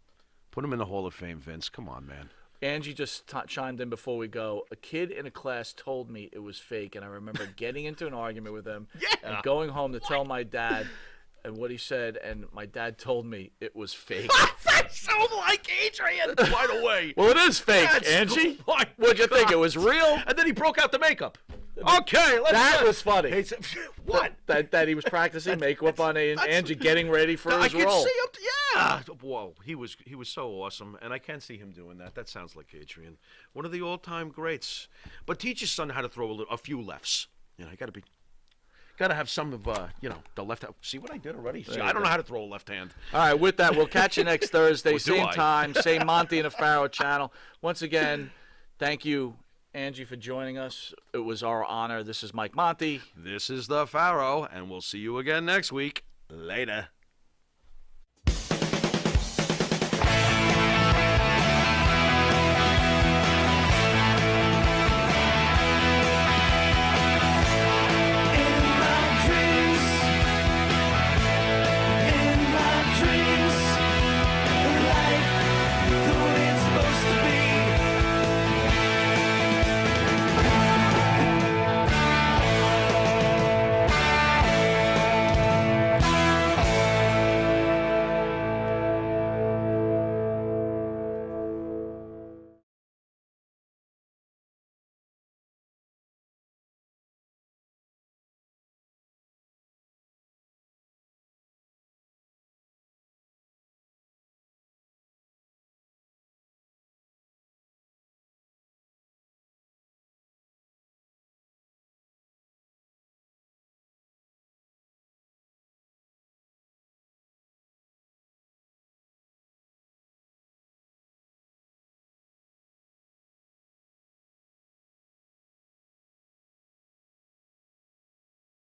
Speaker 3: Put him in the Hall of Fame, Vince. Come on, man.
Speaker 1: Angie just chimed in before we go. A kid in a class told me it was fake, and I remember getting into an argument with him and going home to tell my dad and what he said, and my dad told me it was fake.
Speaker 3: That's so like Adrian, by the way.
Speaker 1: Well, it is fake,
Speaker 3: That's
Speaker 1: Angie.
Speaker 3: oh my
Speaker 1: What'd you think?
Speaker 3: God.
Speaker 1: It was real?
Speaker 3: And then he broke out the makeup. Okay, let's
Speaker 1: That
Speaker 3: go.
Speaker 1: was funny.
Speaker 3: He said, what?
Speaker 1: That he was practicing makeup on Angie, getting ready for
Speaker 3: I
Speaker 1: his
Speaker 3: can
Speaker 1: role.
Speaker 3: see him. Yeah. Whoa, he was so awesome, and I can see him doing that. That sounds like Adrian, one of the all-time greats. But teach your son how to throw a few lefts. You know, you got to have some of the left hand. See what I did already? See, I don't know how to throw a left hand.
Speaker 1: All right, with that, we'll catch you next Thursday,
Speaker 3: Or do
Speaker 1: same
Speaker 3: I?
Speaker 1: time, same Monty and the Pharaoh channel. Once again, thank you, Angie, for joining us. It was our honor. This is Mike Monty.
Speaker 3: This is the Pharaoh, and we'll see you again next week. Later.